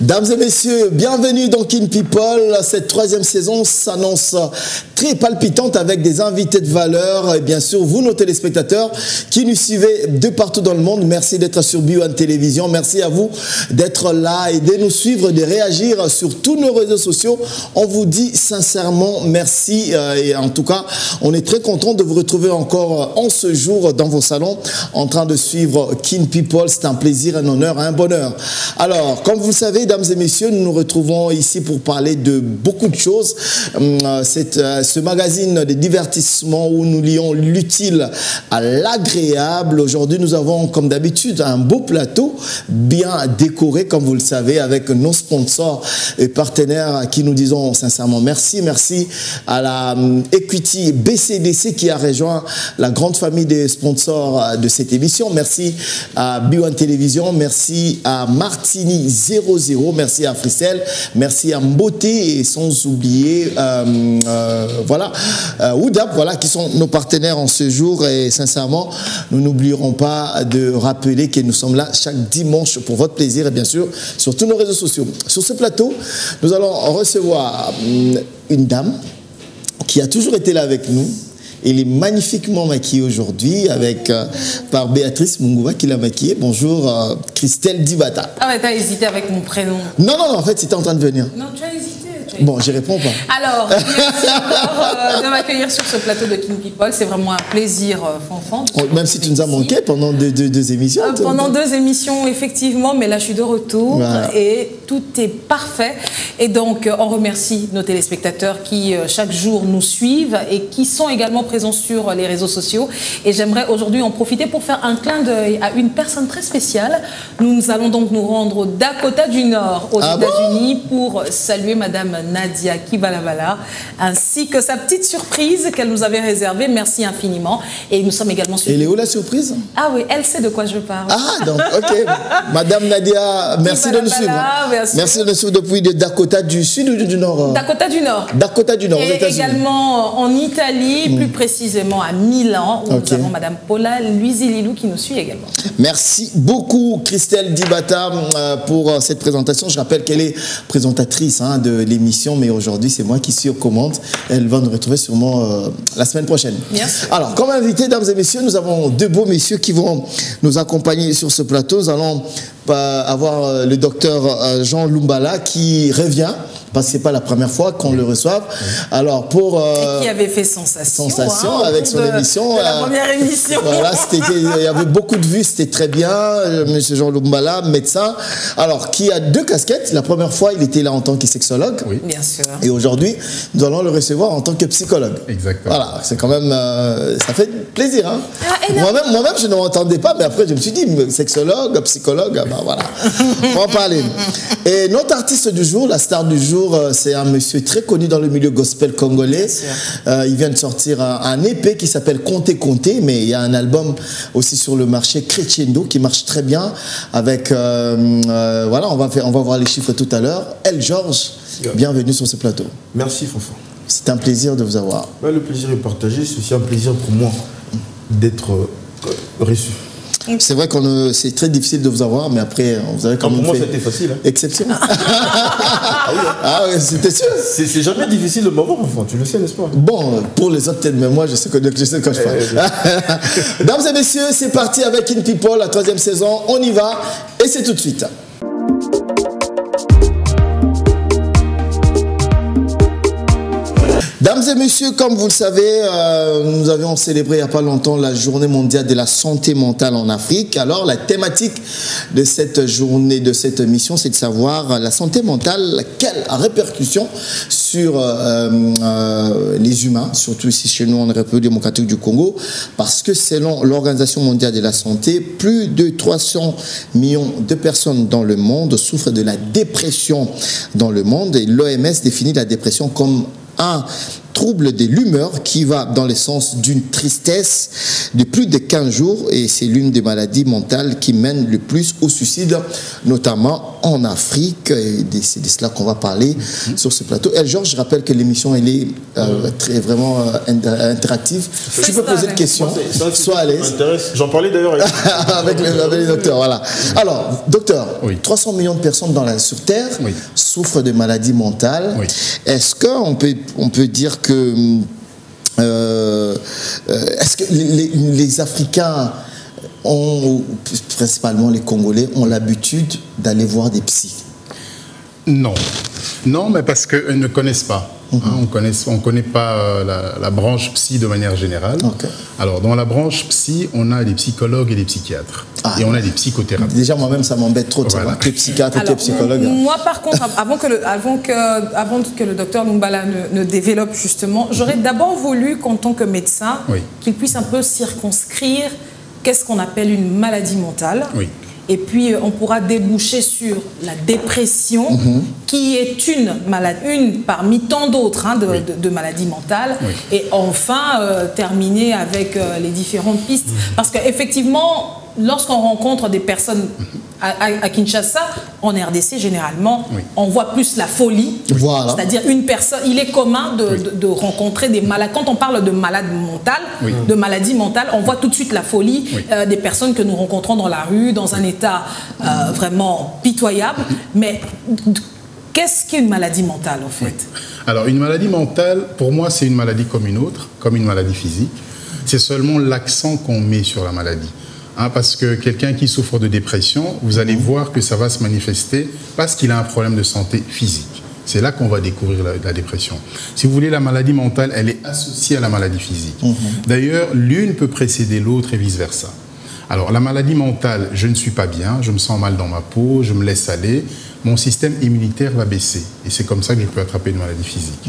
Mesdames et messieurs, bienvenue dans Kin People. Cette troisième saison s'annonce très palpitante avec des invités de valeur. Et bien sûr, vous, nos téléspectateurs, qui nous suivez de partout dans le monde, merci d'être sur B1 Télévision. Merci à vous d'être là et de nous suivre, de réagir sur tous nos réseaux sociaux. On vous dit sincèrement merci. Et en tout cas, on est très content de vous retrouver encore en ce jour dans vos salons en train de suivre Kin People. C'est un plaisir, un honneur, un bonheur. Alors, comme vous le savez, mesdames et messieurs, nous nous retrouvons ici pour parler de beaucoup de choses. Ce magazine de divertissement où nous lions l'utile à l'agréable. Aujourd'hui, nous avons, comme d'habitude, un beau plateau bien décoré, comme vous le savez, avec nos sponsors et partenaires à qui nous disons sincèrement merci. Merci à la Equity BCDC qui a rejoint la grande famille des sponsors de cette émission. Merci à B1 Télévision. Merci à Martini 00. Merci à Frissel, merci à Mboté et sans oublier voilà, Oudap, voilà, qui sont nos partenaires en ce jour. Et sincèrement, nous n'oublierons pas de rappeler que nous sommes là chaque dimanche pour votre plaisir et bien sûr sur tous nos réseaux sociaux. Sur ce plateau, nous allons recevoir une dame qui a toujours été là avec nous. Elle est magnifiquement maquillée aujourd'hui par Béatrice Mungouva qui l'a maquillée. Bonjour Christelle Dibata. Ah mais t'as hésité avec mon prénom. Non, en fait c'était en train de venir. Non, tu as hésité. Bon, j'y réponds pas. Alors, merci encore de m'accueillir sur ce plateau de Kin People. C'est vraiment un plaisir, Fanfan. Même si tu nous as manqué pendant deux émissions. Pendant 2 émissions, effectivement, mais là je suis de retour voilà. Et tout est parfait. Et donc, on remercie nos téléspectateurs qui chaque jour nous suivent et qui sont également présents sur les réseaux sociaux. Et j'aimerais aujourd'hui en profiter pour faire un clin d'œil à une personne très spéciale. Nous allons donc nous rendre au Dakota du Nord, aux États-Unis, pour saluer Madame Nadia Kibalavala, ainsi que sa petite surprise qu'elle nous avait réservée. Merci infiniment. Et nous sommes également sur... Elle est où la surprise? Ah oui, elle sait de quoi je parle. Ah, donc, ok. Madame Nadia, merci de nous suivre. Merci de nous suivre depuis de Dakota du Sud ou du Nord? Dakota du Nord. Dakota du Nord, aux États-Unis. Et également en Italie, plus précisément à Milan, où nous avons Madame Paula Luisililou qui nous suit également. Merci beaucoup Christelle Dibata pour cette présentation. Je rappelle qu'elle est présentatrice de l'émission, mais aujourd'hui c'est moi qui suis aux commandes. Elle va nous retrouver sûrement la semaine prochaine. Merci. Alors, comme invité, mesdames et messieurs, nous avons 2 beaux messieurs qui vont nous accompagner sur ce plateau. Nous allons avoir le docteur Jean Lumbala qui revient, parce que ce n'est pas la première fois qu'on le reçoive. Alors, pour... et qui avait fait sensation avec son émission. La première émission. Voilà, il y avait beaucoup de vues, c'était très bien. Monsieur Jean Lumbala, médecin, alors, qui a 2 casquettes. La première fois, il était là en tant que sexologue. Oui, bien sûr. Et aujourd'hui, nous allons le recevoir en tant que psychologue. Exactement. Voilà, c'est quand même... ça fait plaisir. Hein? Moi-même, je ne m'entendais pas, mais après, je me suis dit, sexologue, psychologue, ben voilà. On va en parler. Et notre artiste du jour, la star du jour, c'est un monsieur très connu dans le milieu gospel congolais. Il vient de sortir un EP qui s'appelle Conté Conté, mais il y a un album aussi sur le marché, Crescendo, qui marche très bien avec... voilà, on va voir les chiffres tout à l'heure. El Georges, bienvenue sur ce plateau. Merci Fanfan. C'est un plaisir de vous avoir. Le plaisir est partagé, c'est aussi un plaisir pour moi d'être reçu. C'est vrai que c'est très difficile de vous avoir, mais après, vous avez quand même pour moi, fait c'était facile. Exceptionnel. Ah oui, c'était sûr. C'est jamais difficile de m'avoir, enfin, tu le sais, n'est-ce pas? Bon, pour les autres, peut-être, mais moi, je sais quand je parle. Mesdames et messieurs, c'est parti avec Kin People, la 3e saison. On y va, et c'est tout de suite. Mesdames et messieurs, comme vous le savez, nous avions célébré il n'y a pas longtemps la journée mondiale de la santé mentale en Afrique. Alors, la thématique de cette journée, de cette mission, c'est de savoir la santé mentale, quelle répercussion sur les humains, surtout ici chez nous en République démocratique du Congo, parce que selon l'Organisation mondiale de la santé, plus de 300 millions de personnes dans le monde souffrent de la dépression dans le monde. Et l'OMS définit la dépression comme un trouble de l'humeur qui va dans le sens d'une tristesse de plus de 15 jours et c'est l'une des maladies mentales qui mène le plus au suicide, notamment en Afrique. Et c'est de cela qu'on va parler sur ce plateau. Et Georges, je rappelle que l'émission elle est vraiment interactive. Tu peux poser une question, sois à l'aise. J'en parlais d'ailleurs avec les docteurs. Voilà. Alors, docteur, 300 millions de personnes sur Terre souffrent de maladies mentales. Est-ce qu'on peut dire que est-ce que les Africains principalement les Congolais, ont l'habitude d'aller voir des psys? Non. Non, mais parce qu'ils ne connaissent pas. On ne connaît pas la branche psy de manière générale. Alors, dans la branche psy, on a des psychologues et des psychiatres. Et on a des psychothérapeutes. Déjà, moi-même, ça m'embête trop de savoir que psychiatre et que psychologue. Moi, par contre, avant que le docteur Lumbala ne développe justement, j'aurais d'abord voulu qu'en tant que médecin, qu'il puisse un peu circonscrire qu'est-ce qu'on appelle une maladie mentale. Et puis, on pourra déboucher sur la dépression, qui est une parmi tant d'autres de maladies mentales. Et enfin, terminer avec les différentes pistes. Parce qu'effectivement, lorsqu'on rencontre des personnes à Kinshasa, en RDC généralement, on voit plus la folie. C'est-à-dire une personne, il est commun de rencontrer des malades. Quand on parle de malades mentales, de maladies mentales, on voit tout de suite la folie des personnes que nous rencontrons dans la rue, dans un état vraiment pitoyable. Mais qu'est-ce qu'une maladie mentale en fait? Alors une maladie mentale, pour moi, c'est une maladie comme une autre, comme une maladie physique. C'est seulement l'accent qu'on met sur la maladie. Parce que quelqu'un qui souffre de dépression, vous allez voir que ça va se manifester parce qu'il a un problème de santé physique. C'est là qu'on va découvrir la dépression. Si vous voulez, la maladie mentale, elle est associée à la maladie physique. D'ailleurs, l'une peut précéder l'autre et vice-versa. Alors, la maladie mentale, je ne suis pas bien, je me sens mal dans ma peau, je me laisse aller, mon système immunitaire va baisser. Et c'est comme ça que je peux attraper une maladie physique.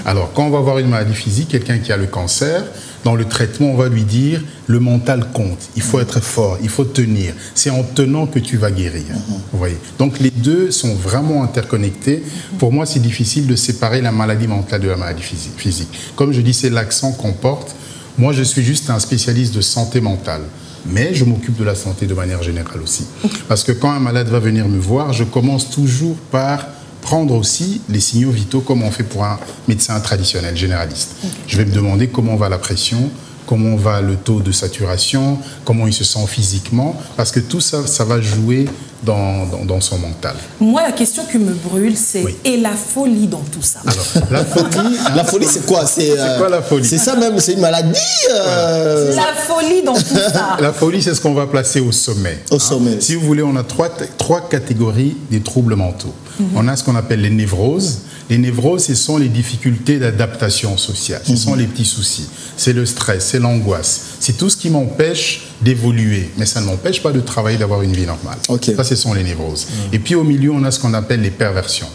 Alors, quand on va avoir une maladie physique, quelqu'un qui a le cancer, dans le traitement, on va lui dire, le mental compte, il faut être fort, il faut tenir. C'est en tenant que tu vas guérir. Vous voyez. Donc, les deux sont vraiment interconnectés. Pour moi, c'est difficile de séparer la maladie mentale de la maladie physique. Comme je dis, c'est l'accent qu'on porte. Moi, je suis juste un spécialiste de santé mentale. Mais je m'occupe de la santé de manière générale aussi. Parce que quand un malade va venir me voir, je commence toujours par prendre aussi les signaux vitaux comme on fait pour un médecin traditionnel, généraliste. Je vais me demander comment va la pression, comment va le taux de saturation, comment il se sent physiquement, parce que tout ça, ça va jouer dans son mental. Moi, la question qui me brûle, c'est et la folie dans tout ça? Alors, la folie, la folie, c'est quoi? C'est quoi la folie? C'est ça même, c'est une maladie. La folie dans tout ça. La folie, c'est ce qu'on va placer au sommet. Au sommet. Si vous voulez, on a trois catégories des troubles mentaux. On a ce qu'on appelle les névroses. Les névroses, ce sont les difficultés d'adaptation sociale. Ce sont les petits soucis. C'est le stress, c'est l'angoisse. C'est tout ce qui m'empêche d'évoluer. Mais ça ne m'empêche pas de travailler, d'avoir une vie normale. Ça, ce sont les névroses. Et puis au milieu, on a ce qu'on appelle les perversions.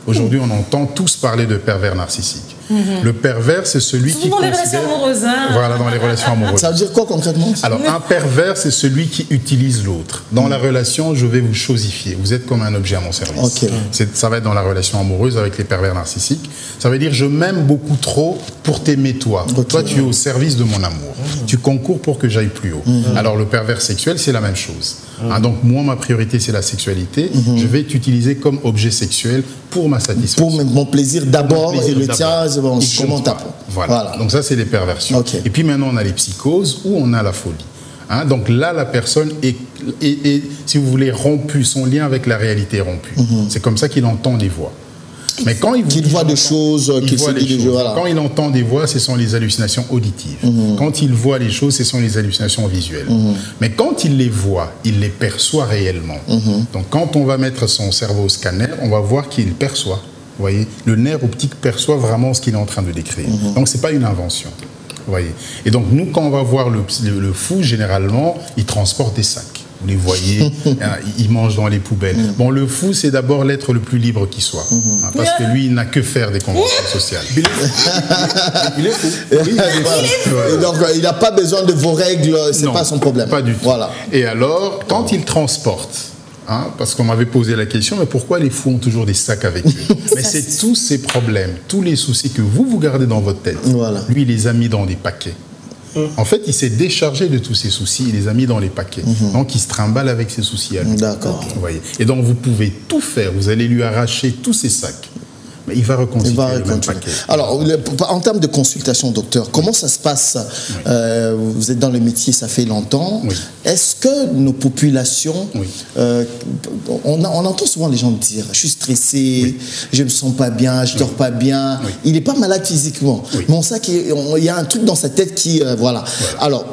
Aujourd'hui, on entend tous parler de pervers narcissiques. Le pervers, c'est celui qui dans les relations amoureuses. Voilà, dans les relations amoureuses. Ça veut dire quoi concrètement? Alors, un pervers, c'est celui qui utilise l'autre. Dans la relation, je vais vous chosifier. Vous êtes comme un objet à mon service. Ça va être dans la relation amoureuse avec les pervers narcissiques. Ça veut dire, je m'aime beaucoup trop pour t'aimer toi. Toi, tu es au service de mon amour. Tu concours pour que j'aille plus haut. Alors, le pervers sexuel, c'est la même chose. Donc, moi, ma priorité, c'est la sexualité. Je vais t'utiliser comme objet sexuel pour ma satisfaction. Pour mon plaisir d'abord et le tien, je m'en tape. Voilà. Donc ça, c'est les perversions. Et puis maintenant, on a les psychoses ou on a la folie. Donc là, la personne est, si vous voulez, rompue. Son lien avec la réalité est rompu. C'est comme ça qu'il entend des voix. Mais quand il voit des choses, qu'il se dit des choses. Quand il entend des voix, ce sont les hallucinations auditives. Quand il voit les choses, ce sont les hallucinations visuelles. Mais quand il les voit, il les perçoit réellement. Donc quand on va mettre son cerveau au scanner, on va voir qu'il perçoit. Vous voyez, le nerf optique perçoit vraiment ce qu'il est en train de décrire. Donc ce n'est pas une invention. Vous voyez. Et donc nous, quand on va voir le fou, généralement, il transporte des sacs. Vous les voyez, il mange dans les poubelles. Bon, le fou, c'est d'abord l'être le plus libre qui soit. Parce que lui, il n'a que faire des conventions sociales. Il est fou. Et donc, il n'a pas besoin de vos règles, ce n'est pas son problème. Pas du tout. Et alors, quand il transporte, hein, parce qu'on m'avait posé la question, mais pourquoi les fous ont toujours des sacs avec eux? Mais c'est tous ces problèmes, tous les soucis que vous gardez dans votre tête. Voilà. Lui, il les a mis dans des paquets. En fait, il s'est déchargé de tous ses soucis, il les a mis dans les paquets. Donc, il se trimballe avec ses soucis à lui. D'accord. Vous voyez. Et donc, vous pouvez tout faire. Vous allez lui arracher tous ses sacs. Mais il va reconstituer le même paquet. Alors, en termes de consultation, docteur, comment ça se passe? Vous êtes dans le métier, ça fait longtemps. Oui. Est-ce que nos populations, on entend souvent les gens dire, je suis stressé, je ne me sens pas bien, je ne dors pas bien. Il n'est pas malade physiquement, mais on sait qu'il y a un truc dans sa tête qui... voilà. Alors,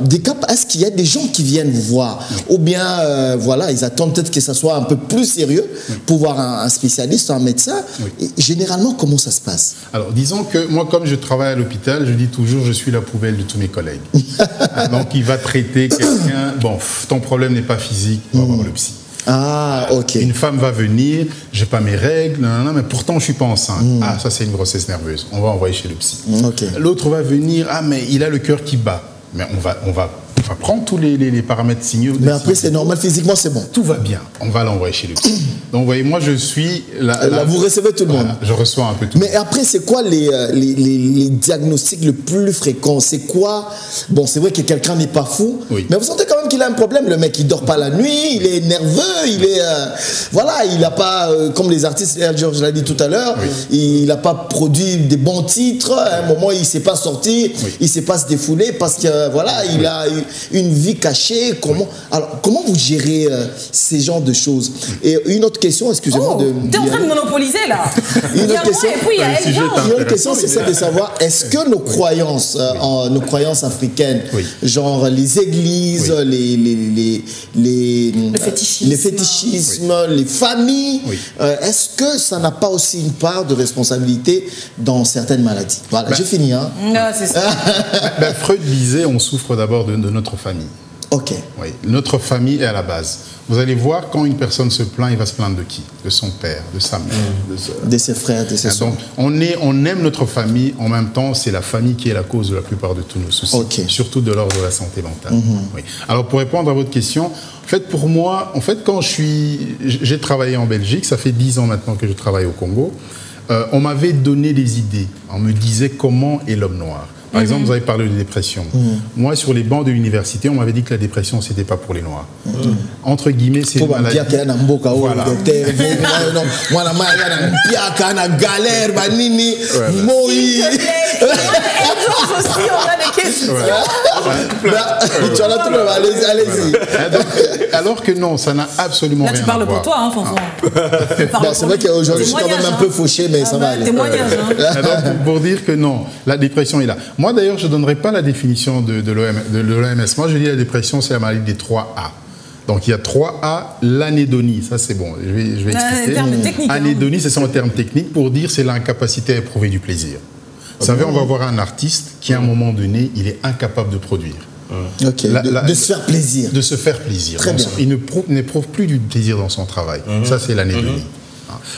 est-ce qu'il y a des gens qui viennent vous voir? Ou bien, voilà, ils attendent peut-être que ça soit un peu plus sérieux pour voir un spécialiste, un médecin. Et généralement, comment ça se passe? Alors, disons que moi, comme je travaille à l'hôpital, je dis toujours, je suis la poubelle de tous mes collègues. Donc, il va traiter quelqu'un, bon, ton problème n'est pas physique, on va voir le psy. Ah, ok. Une femme va venir, j'ai pas mes règles, mais pourtant je suis pas enceinte. Ah, ça c'est une grossesse nerveuse, on va envoyer chez le psy. L'autre va venir, ah mais il a le cœur qui bat. Mais on va prendre tous les paramètres signaux. Mais après, c'est normal, physiquement, c'est bon. Tout va bien. On va l'envoyer chez le psy. Donc, vous voyez, moi, je suis... Là, vous recevez tout le monde. Je reçois un peu tout. Mais après, c'est quoi les diagnostics le plus fréquents? C'est quoi? Bon, c'est vrai que quelqu'un n'est pas fou, mais vous sentez quand même qu'il a un problème. Le mec, il dort pas la nuit, il est nerveux, il est... voilà, il n'a pas... comme les artistes, Georges l'a dit tout à l'heure, il n'a pas produit des bons titres. À un moment, il ne s'est pas sorti, il ne s'est pas se défouler parce que, voilà, il a une vie cachée. Alors, comment vous gérez ces genres de choses? Et une autre question, excusez-moi de... T'es en train de monopoliser, là. Une autre question, et puis il y a une autre question, c'est celle de savoir, est-ce que nos croyances africaines, genre les églises, fétichisme. les fétichismes, les familles, est-ce que ça n'a pas aussi une part de responsabilité dans certaines maladies? Voilà, j'ai fini. Hein. Non, c'est ça. Freud disait, on souffre d'abord de notre famille. Ok. Oui, notre famille est à la base. Vous allez voir, quand une personne se plaint, il va se plaindre de qui? De son père, de sa mère, de ses frères, de ses soeurs. Donc, on aime notre famille, en même temps, c'est la famille qui est la cause de la plupart de tous nos soucis, surtout de l'ordre de la santé mentale. Oui. Alors, pour répondre à votre question, en fait, pour moi, quand j'ai travaillé en Belgique, ça fait 10 ans maintenant que je travaille au Congo, on m'avait donné des idées. On me disait comment est l'homme noir. Par exemple, vous avez parlé de dépression. Moi, sur les bancs de l'université, on m'avait dit que la dépression, c'était pas pour les Noirs. Entre guillemets, c'est une maladie. Voilà. Alors que non, ça n'a absolument rien à voir. Là, tu parles pour toi, hein, François. C'est vrai qu'aujourd'hui, je suis quand même un peu fauché, mais ça va aller. Témoignage. Donc, pour dire que non, la dépression est là. Moi, d'ailleurs, je ne donnerai pas la définition de l'OMS. Moi, je dis la dépression, c'est la maladie des 3 A. Donc, il y a 3A, l'anédonie. Ça, c'est bon, je vais expliquer. Anédonie, c'est son terme technique pour dire c'est l'incapacité à éprouver du plaisir. Vous savez, on va voir un artiste qui, à un moment donné, il est incapable de produire. De se faire plaisir. De se faire plaisir. Très bien. Il n'éprouve plus du plaisir dans son travail. Ça, c'est l'anédonie.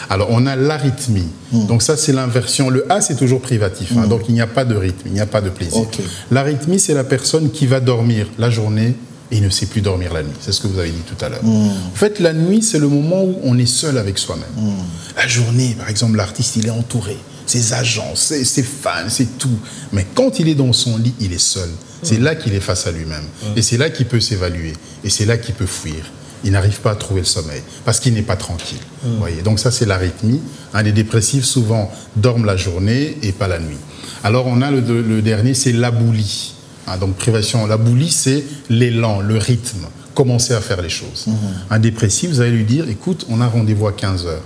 Alors, on a l'arythmie. Donc, ça, c'est l'inversion. Le A, c'est toujours privatif. Donc, il n'y a pas de rythme, il n'y a pas de plaisir. L'arythmie, c'est la personne qui va dormir la journée et il ne sait plus dormir la nuit. C'est ce que vous avez dit tout à l'heure. En fait, la nuit, c'est le moment où on est seul avec soi-même. La journée, par exemple, l'artiste, il est entouré. Ses agents, ses fans, c'est tout. Mais quand il est dans son lit, il est seul. C'est là qu'il est face à lui-même. Et c'est là qu'il peut s'évaluer. Et c'est là qu'il peut fuir. Il n'arrive pas à trouver le sommeil parce qu'il n'est pas tranquille. Voyez. Donc ça, c'est l'arythmie. Les dépressifs, souvent, dorment la journée et pas la nuit. Alors, on a le dernier, c'est l'aboulie. Donc, privation. L'aboulie, c'est l'élan, le rythme. Commencer à faire les choses. Un dépressif, vous allez lui dire, écoute, on a rendez-vous à 15h.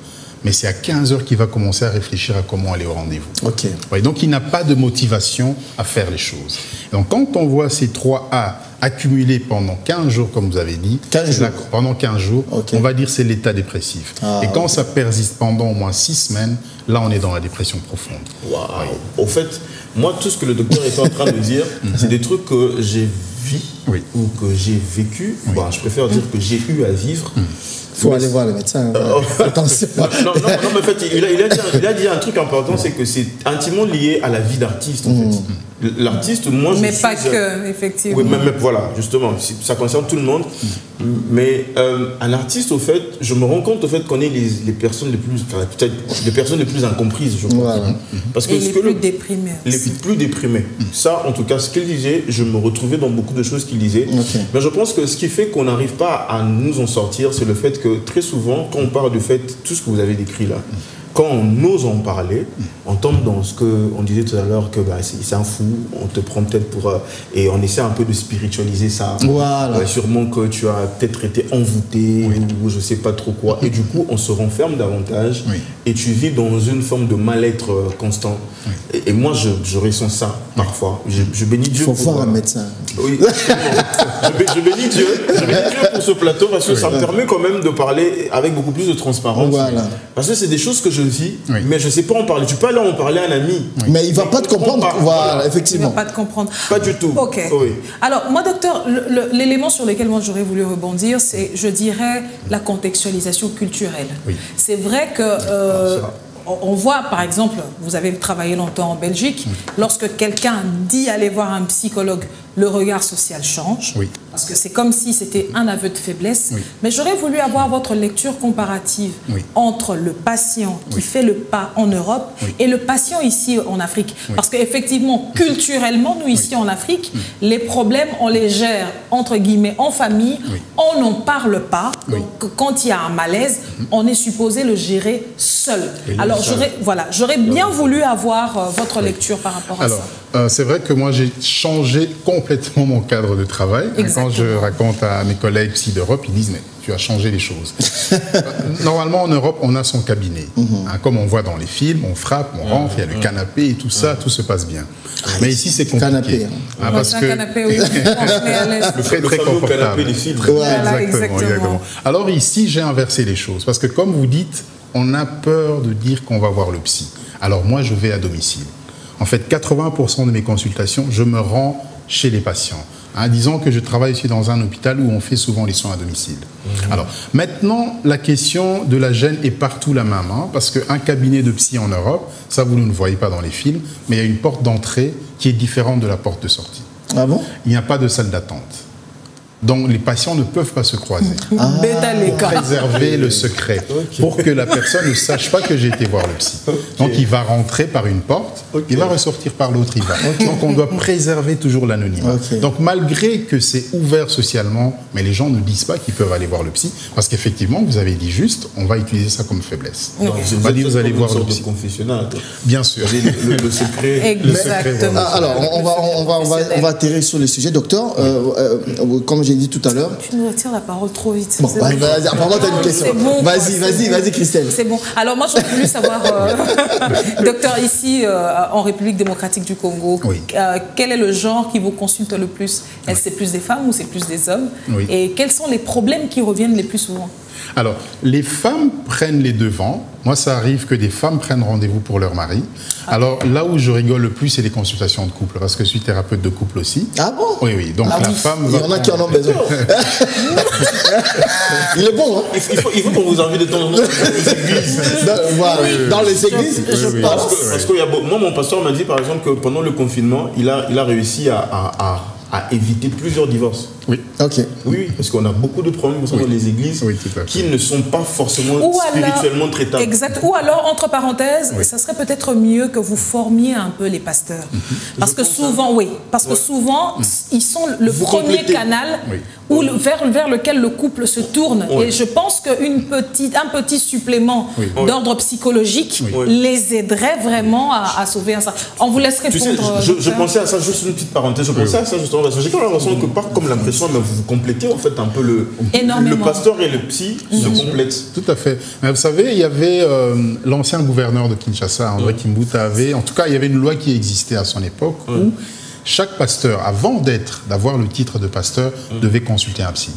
Mais c'est à 15h qu'il va commencer à réfléchir à comment aller au rendez-vous. Ouais, donc, il n'a pas de motivation à faire les choses. Donc, quand on voit ces 3 A accumulés pendant 15 jours, comme vous avez dit, pendant 15 jours, on va dire c'est l'état dépressif. Et quand ça persiste pendant au moins 6 semaines, là, on est dans la dépression profonde. Waouh. Au fait, moi, tout ce que le docteur est en train de dire, c'est des trucs que j'ai vu ou que j'ai vécu, bon, je préfère dire que j'ai eu à vivre. Il faut aller voir le médecin. Attention. Non, mais en fait, il a dit un truc important, c'est que c'est intimement lié à la vie d'artiste, en fait. L'artiste, moi, je mais suis... pas que, effectivement. Oui, mais voilà, justement, ça concerne tout le monde. Mais un artiste, au fait, je me rends compte, au fait, qu'on est les personnes les plus... Enfin, peut-être les personnes les plus incomprises, je crois. Voilà. Parce que et les plus déprimées. Les plus déprimées. Ça, en tout cas, ce qu'il disait, je me retrouvais dans beaucoup de choses qu'il disait. Mais je pense que ce qui fait qu'on n'arrive pas à nous en sortir, c'est le fait que très souvent, quand on parle du fait, tout ce que vous avez décrit là, quand on ose en parler, on tombe dans ce qu'on disait tout à l'heure, que bah, c'est un fou, on te prend peut-être pour... et on essaie un peu de spiritualiser ça. Voilà. Sûrement que tu as peut-être été envoûté, ou je ne sais pas trop quoi. Et du coup, on se renferme davantage, et tu vis dans une forme de mal-être constant. Et moi, je ressens ça parfois. Je bénis Dieu. Il faut voir un médecin. Oui, je bénis Dieu. Je bénis Dieu pour ce plateau, parce que ça me permet quand même de parler avec beaucoup plus de transparence. Voilà. Parce que c'est des choses que je vis, mais je ne sais pas en parler. Tu peux aller en parler à un ami. Mais il ne va pas te comprendre. Voilà, effectivement. Il ne va pas te comprendre. Pas du tout. Ok. Alors, moi, docteur, l'élément sur lequel moi j'aurais voulu rebondir, c'est, je dirais, la contextualisation culturelle. C'est vrai que... on voit, par exemple, vous avez travaillé longtemps en Belgique, lorsque quelqu'un dit aller voir un psychologue, le regard social change, parce que c'est comme si c'était un aveu de faiblesse. Mais j'aurais voulu avoir votre lecture comparative entre le patient qui fait le pas en Europe et le patient ici en Afrique. Parce qu'effectivement, culturellement, nous ici en Afrique, les problèmes, on les gère, entre guillemets, en famille, on n'en parle pas. Donc, quand il y a un malaise, on est supposé le gérer seul. Alors, j'aurais bien voulu avoir votre lecture par rapport à ça. C'est vrai que moi, j'ai changé complètement mon cadre de travail. Quand je raconte à mes collègues psy d'Europe, ils disent, mais tu as changé les choses. Normalement, en Europe, on a son cabinet. Comme on voit dans les films, on frappe, on rentre, il y a le canapé et tout ça, tout se passe bien. Mais ici, c'est compliqué. Canapé. Parce que... canapé, oui. le très confortable. Canapé des films. Exactement. Alors ici, j'ai inversé les choses. Parce que comme vous dites, on a peur de dire qu'on va voir le psy. Alors moi, je vais à domicile. En fait, 80% de mes consultations, je me rends chez les patients. Disons que je travaille ici dans un hôpital où on fait souvent les soins à domicile. Alors, maintenant, la question de la gêne est partout la même. Parce qu'un cabinet de psy en Europe, ça vous ne le voyez pas dans les films, mais il y a une porte d'entrée qui est différente de la porte de sortie. Ah bon? Il n'y a pas de salle d'attente. Donc les patients ne peuvent pas se croiser. Pour préserver le secret, pour que la personne ne sache pas que j'ai été voir le psy. Donc il va rentrer par une porte, il va ressortir par l'autre, il va. Donc on doit préserver toujours l'anonymat. Donc malgré que c'est ouvert socialement, mais les gens ne disent pas qu'ils peuvent aller voir le psy, parce qu'effectivement, vous avez dit juste, on va utiliser ça comme faiblesse. Non, on va dire, vous allez voir le psy. Confessionnal. Bien sûr. Le secret. Exactement. Alors, on va atterrir sur le sujet, docteur. Comme j'ai dit tout à l'heure. Tu nous retires la parole trop vite. Bon, vas-y, apparemment, tu as une question. Bon, vas-y, Christelle. C'est bon. Alors, moi, j'aurais voulu savoir, docteur, ici, en République démocratique du Congo, quel est le genre qui vous consulte le plus? Est-ce que c'est plus des femmes ou c'est plus des hommes? Et quels sont les problèmes qui reviennent les plus souvent? Alors, les femmes prennent les devants. Moi, ça arrive que des femmes prennent rendez-vous pour leur mari. Alors, là où je rigole le plus, c'est les consultations de couple, parce que je suis thérapeute de couple aussi. Ah bon? Oui. Donc, la femme... Il y en a qui en ont besoin. Il est bon, hein? Il faut qu'on vous invite de temps en temps dans les églises. Dans les églises, je pense. Parce que moi, mon pasteur m'a dit, par exemple, que pendant le confinement, il a réussi à éviter plusieurs divorces. Oui, parce qu'on a beaucoup de problèmes dans les églises qui ne sont pas forcément spirituellement traitables. Exact. Ou alors, entre parenthèses, ça serait peut-être mieux que vous formiez un peu les pasteurs. Parce que souvent, ils sont le premier canal vers lequel le couple se tourne. Et je pense qu'un petit supplément d'ordre psychologique les aiderait vraiment à sauver ça. On vous laisse répondre. Je pensais à ça, juste une petite parenthèse. Je pensais à ça justement parce que j'ai l'impression que comme l'impression, mais vous complétez en fait un peu le pasteur et le psy se complètent. Tout à fait. Mais vous savez, il y avait l'ancien gouverneur de Kinshasa, André Kimbuta, en tout cas, il y avait une loi qui existait à son époque où chaque pasteur, avant d'avoir le titre de pasteur, devait consulter un psy.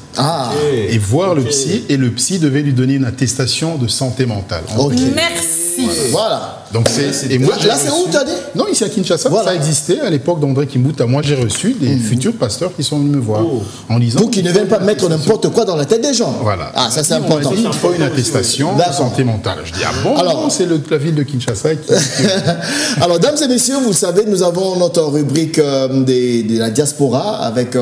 Et voir le psy, et le psy devait lui donner une attestation de santé mentale. Merci. Merci. Voilà. Donc et moi, là c'est où, t'as dit? Non, ici à Kinshasa, ça existait à l'époque d'André Kimbuta. Moi, j'ai reçu des futurs pasteurs qui sont venus me voir en disant... Pour qu'ils ne viennent pas mettre n'importe quoi dans la tête des gens. Voilà. Ah, ça c'est important. Il faut une attestation de santé mentale. Je dis, ah bon? Alors, c'est la ville de Kinshasa qui... Alors, dames et messieurs, vous le savez, nous avons notre rubrique de la diaspora avec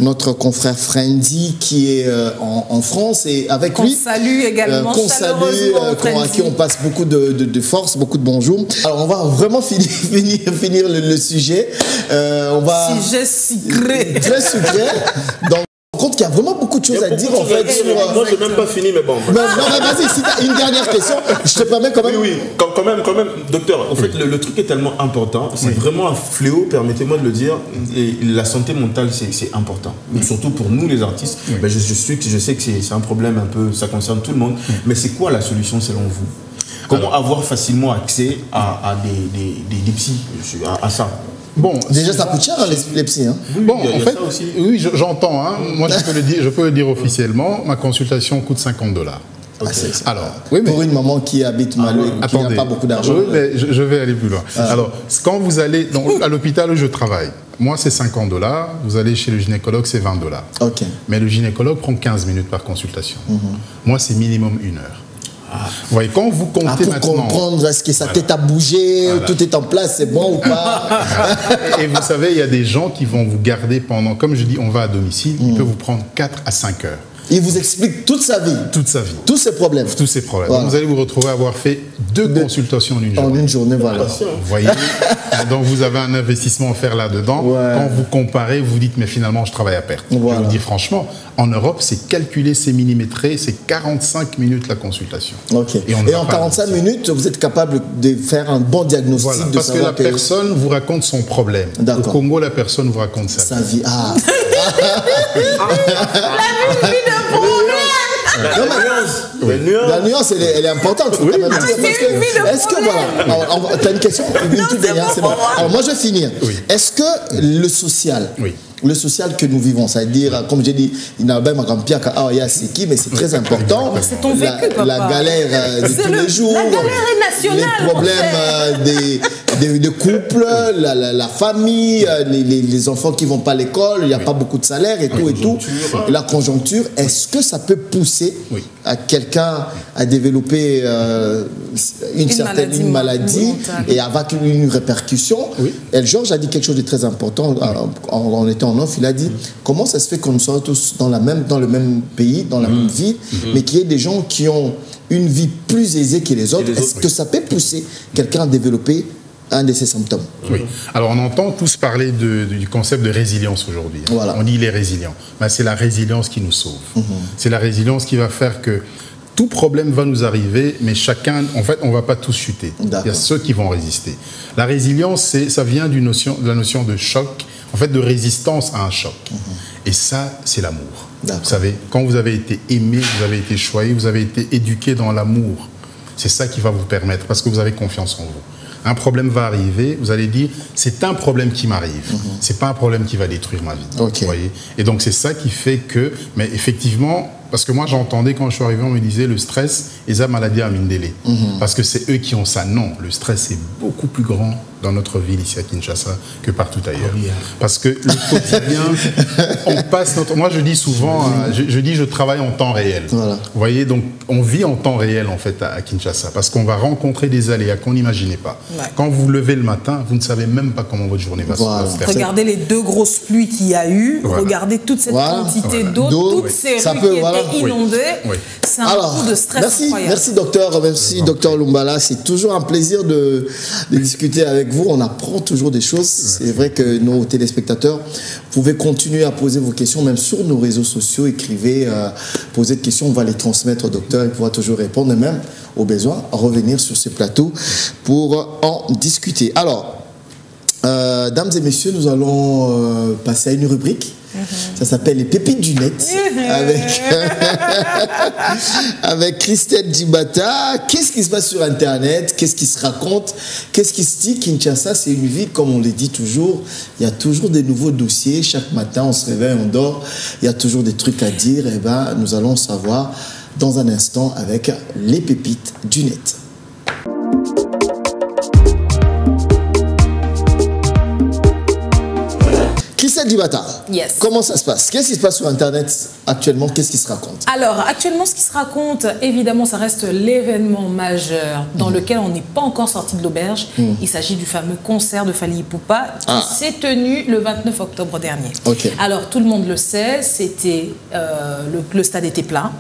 notre confrère Frenzy qui est en France et avec lui... Qu'on salue également, à qui on passe beaucoup de force, beaucoup de bonjour. Alors, on va vraiment finir le sujet. Sujet sucré. Très sucré. Donc, compte qu'il y a vraiment beaucoup de choses à dire en fait sur... Moi, je n'ai même pas fini, mais bon. Non, vas-y, si tu as une dernière question, je te permets quand même... Oui, quand même, docteur, en fait, le truc est tellement important, c'est vraiment un fléau, permettez-moi de le dire, et la santé mentale, c'est important. Surtout pour nous, les artistes, ben, je sais que c'est un problème un peu, ça concerne tout le monde, mais c'est quoi la solution selon vous? Comment avoir facilement accès à des psys, à ça? Bon, déjà ça coûte cher les psys. Hein. Bon, en fait, oui, j'entends. Hein. Moi, je peux le dire officiellement. Ma consultation coûte $50. Okay. Alors, oui, mais pour une maman qui habite mal, qui n'a pas beaucoup d'argent. Oui, mais je vais aller plus loin. Alors, quand vous allez à l'hôpital où je travaille, moi c'est $50. Vous allez chez le gynécologue, c'est $20. Okay. Mais le gynécologue prend 15 minutes par consultation. Moi, c'est minimum 1 heure. Vous voyez, quand vous comptez pour maintenant... comprendre, est-ce que sa tête a bougé, tout est en place, c'est bon ou pas? Et vous savez, il y a des gens qui vont vous garder pendant, comme je dis, on va à domicile, il peut vous prendre 4 à 5 heures. Il vous explique toute sa vie. Toute sa vie. Tous ses problèmes. Tous ses problèmes. Voilà. Donc vous allez vous retrouver à avoir fait 2 consultations en une journée. En une journée, voilà. Vous voyez. Donc vous avez un investissement à faire là-dedans. Ouais. Quand vous comparez, vous dites, mais finalement, je travaille à perte. Voilà. Je vous dis franchement, en Europe, c'est calculé, c'est millimétré, c'est 45 minutes la consultation. Okay. Et en 45 minutes, vous êtes capable de faire un bon diagnostic. Voilà, de parce que la personne vous raconte son problème. Au Congo, la personne vous raconte sa vie. Ah. La vie de problème. La nuance, elle est importante. Oui. Est-ce que, voilà, tu as une question? Alors, moi, je vais finir. Oui. Est-ce que le social, le social que nous vivons, c'est-à-dire, comme j'ai dit, il n'y a pas c'est qui, mais c'est très important. C'est ton vécu, papa. La galère de tous les jours. La galère est nationale. Les problèmes de couple, la famille, les enfants qui ne vont pas à l'école, il n'y a pas beaucoup de salaire et tout et tout. La conjoncture, est-ce que ça peut pousser à quelqu'un à développer une maladie et avoir une répercussion? Et Georges a dit quelque chose de très important en étant en off. Il a dit comment ça se fait qu'on nous soit tous dans le même pays, dans la même ville, mais qu'il y ait des gens qui ont une vie plus aisée que les autres. Est-ce que ça peut pousser quelqu'un à développer un de ces symptômes? Oui. Alors on entend tous parler du concept de résilience aujourd'hui. Voilà. On dit les résilients. Ben, c'est la résilience qui nous sauve. C'est la résilience qui va faire que tout problème va nous arriver, mais chacun, en fait, on ne va pas tous chuter. Il y a ceux qui vont résister. La résilience, ça vient de la notion de choc, en fait, de résistance à un choc. Et ça, c'est l'amour. Vous savez, quand vous avez été aimé, vous avez été choyé, vous avez été éduqué dans l'amour, c'est ça qui va vous permettre, parce que vous avez confiance en vous. Un problème va arriver, vous allez dire, c'est un problème qui m'arrive. C'est pas un problème qui va détruire ma vie. Vous voyez. Et donc, c'est ça qui fait que, mais effectivement, parce que moi, j'entendais quand je suis arrivé, on me disait, le stress, et la maladie à Mindélé. Parce que c'est eux qui ont ça. Non, le stress est beaucoup plus grand dans notre ville ici à Kinshasa que partout ailleurs. Parce que le quotidien, on passe notre... Moi, je dis souvent, je travaille en temps réel. Voilà. Vous voyez, donc on vit en temps réel en fait à Kinshasa parce qu'on va rencontrer des aléas qu'on n'imaginait pas. Quand vous vous levez le matin, vous ne savez même pas comment votre journée va se faire. Regardez les 2 grosses pluies qu'il y a eu, regardez toute cette quantité d'eau, toutes ces rues qui étaient inondées. C'est un coup de stress incroyable. Merci docteur, merci docteur Lumbala. C'est toujours un plaisir de discuter avec vous. On apprend toujours des choses. C'est vrai que nos téléspectateurs, vous pouvez continuer à poser vos questions, même sur nos réseaux sociaux. Écrivez, posez des questions, on va les transmettre au docteur. Il pourra toujours répondre et même, au besoin, revenir sur ces plateaux pour en discuter. Alors, dames et messieurs, nous allons passer à une rubrique. Ça s'appelle les pépites du net avec Christelle Djibata. Qu'est-ce qui se passe sur Internet? Qu'est-ce qui se raconte? Qu'est-ce qui se dit? Kinshasa, c'est une ville, comme on le dit toujours. Il y a toujours des nouveaux dossiers. Chaque matin, on se réveille, on dort. Il y a toujours des trucs à dire. Et ben, nous allons savoir dans un instant avec les pépites du net. Djibata, Yes. comment ça se passe? Qu'est-ce qui se passe sur Internet actuellement? Qu'est-ce qui se raconte? Alors, actuellement, ce qui se raconte, évidemment, ça reste l'événement majeur dans lequel on n'est pas encore sorti de l'auberge. Il s'agit du fameux concert de Fally Ipupa qui s'est tenu le 29 octobre dernier. Ok. Alors, tout le monde le sait, c'était le stade était plein.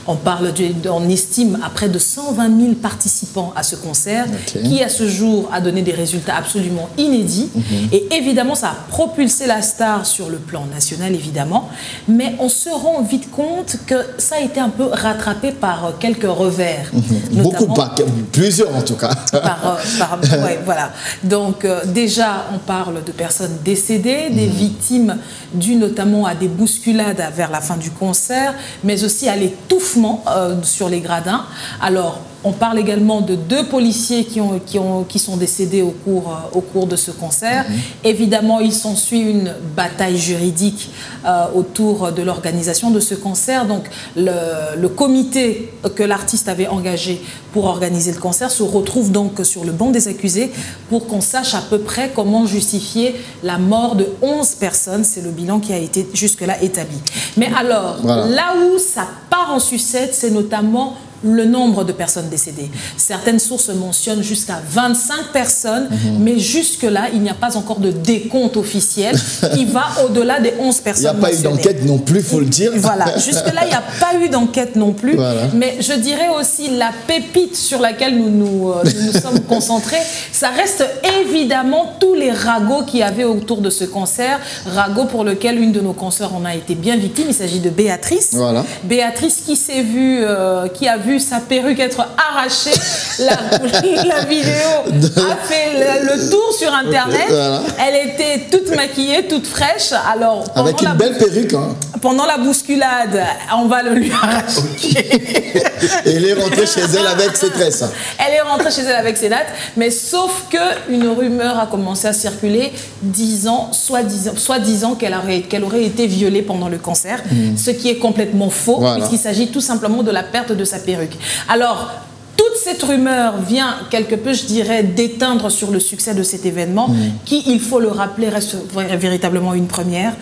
On estime à près de 120 000 participants à ce concert qui, à ce jour, a donné des résultats absolument inédits. Et évidemment, ça a propulsé la star sur le plan national, évidemment. Mais on se rend vite compte que ça a été un peu rattrapé par quelques revers. Beaucoup pas, plusieurs en tout cas. Ouais, voilà. Donc, déjà, on parle de personnes décédées, des victimes dues notamment à des bousculades vers la fin du concert, mais aussi à l'étouffement sur les gradins. Alors, on parle également de 2 policiers qui sont décédés au cours de ce concert. Évidemment, il s'ensuit une bataille juridique autour de l'organisation de ce concert. Donc, le comité que l'artiste avait engagé pour organiser le concert se retrouve donc sur le banc des accusés pour qu'on sache à peu près comment justifier la mort de 11 personnes. C'est le bilan qui a été jusque-là établi. Mais alors, là où ça part en sucette, c'est notamment le nombre de personnes décédées. Certaines sources mentionnent jusqu'à 25 personnes, mais jusque-là, il n'y a pas encore de décompte officiel qui va au-delà des 11 personnes. Il n'y a pas eu d'enquête non plus, il faut le dire. Voilà, jusque-là, il n'y a pas eu d'enquête non plus. Mais je dirais aussi la pépite sur laquelle nous sommes concentrés, ça reste évidemment tous les ragots qu'il y avait autour de ce concert. Ragots pour lequel une de nos consoeurs en a été bien victime. Il s'agit de Béatrice. Béatrice qui s'est vue, qui a vu sa perruque être arrachée. La vidéo a fait le tour sur Internet. Elle était toute maquillée, toute fraîche. Alors, avec une belle perruque. Pendant la bousculade, on va le lui arracher. Et elle est rentrée chez elle avec ses tresses. Elle est rentrée chez elle avec ses dates. Mais sauf qu'une rumeur a commencé à circuler, soi-disant qu'elle aurait été violée pendant le concert. Ce qui est complètement faux, puisqu'il s'agit tout simplement de la perte de sa perruque. Alors, toute cette rumeur vient quelque peu, je dirais, d'éteindre sur le succès de cet événement qui, il faut le rappeler, reste véritablement une première.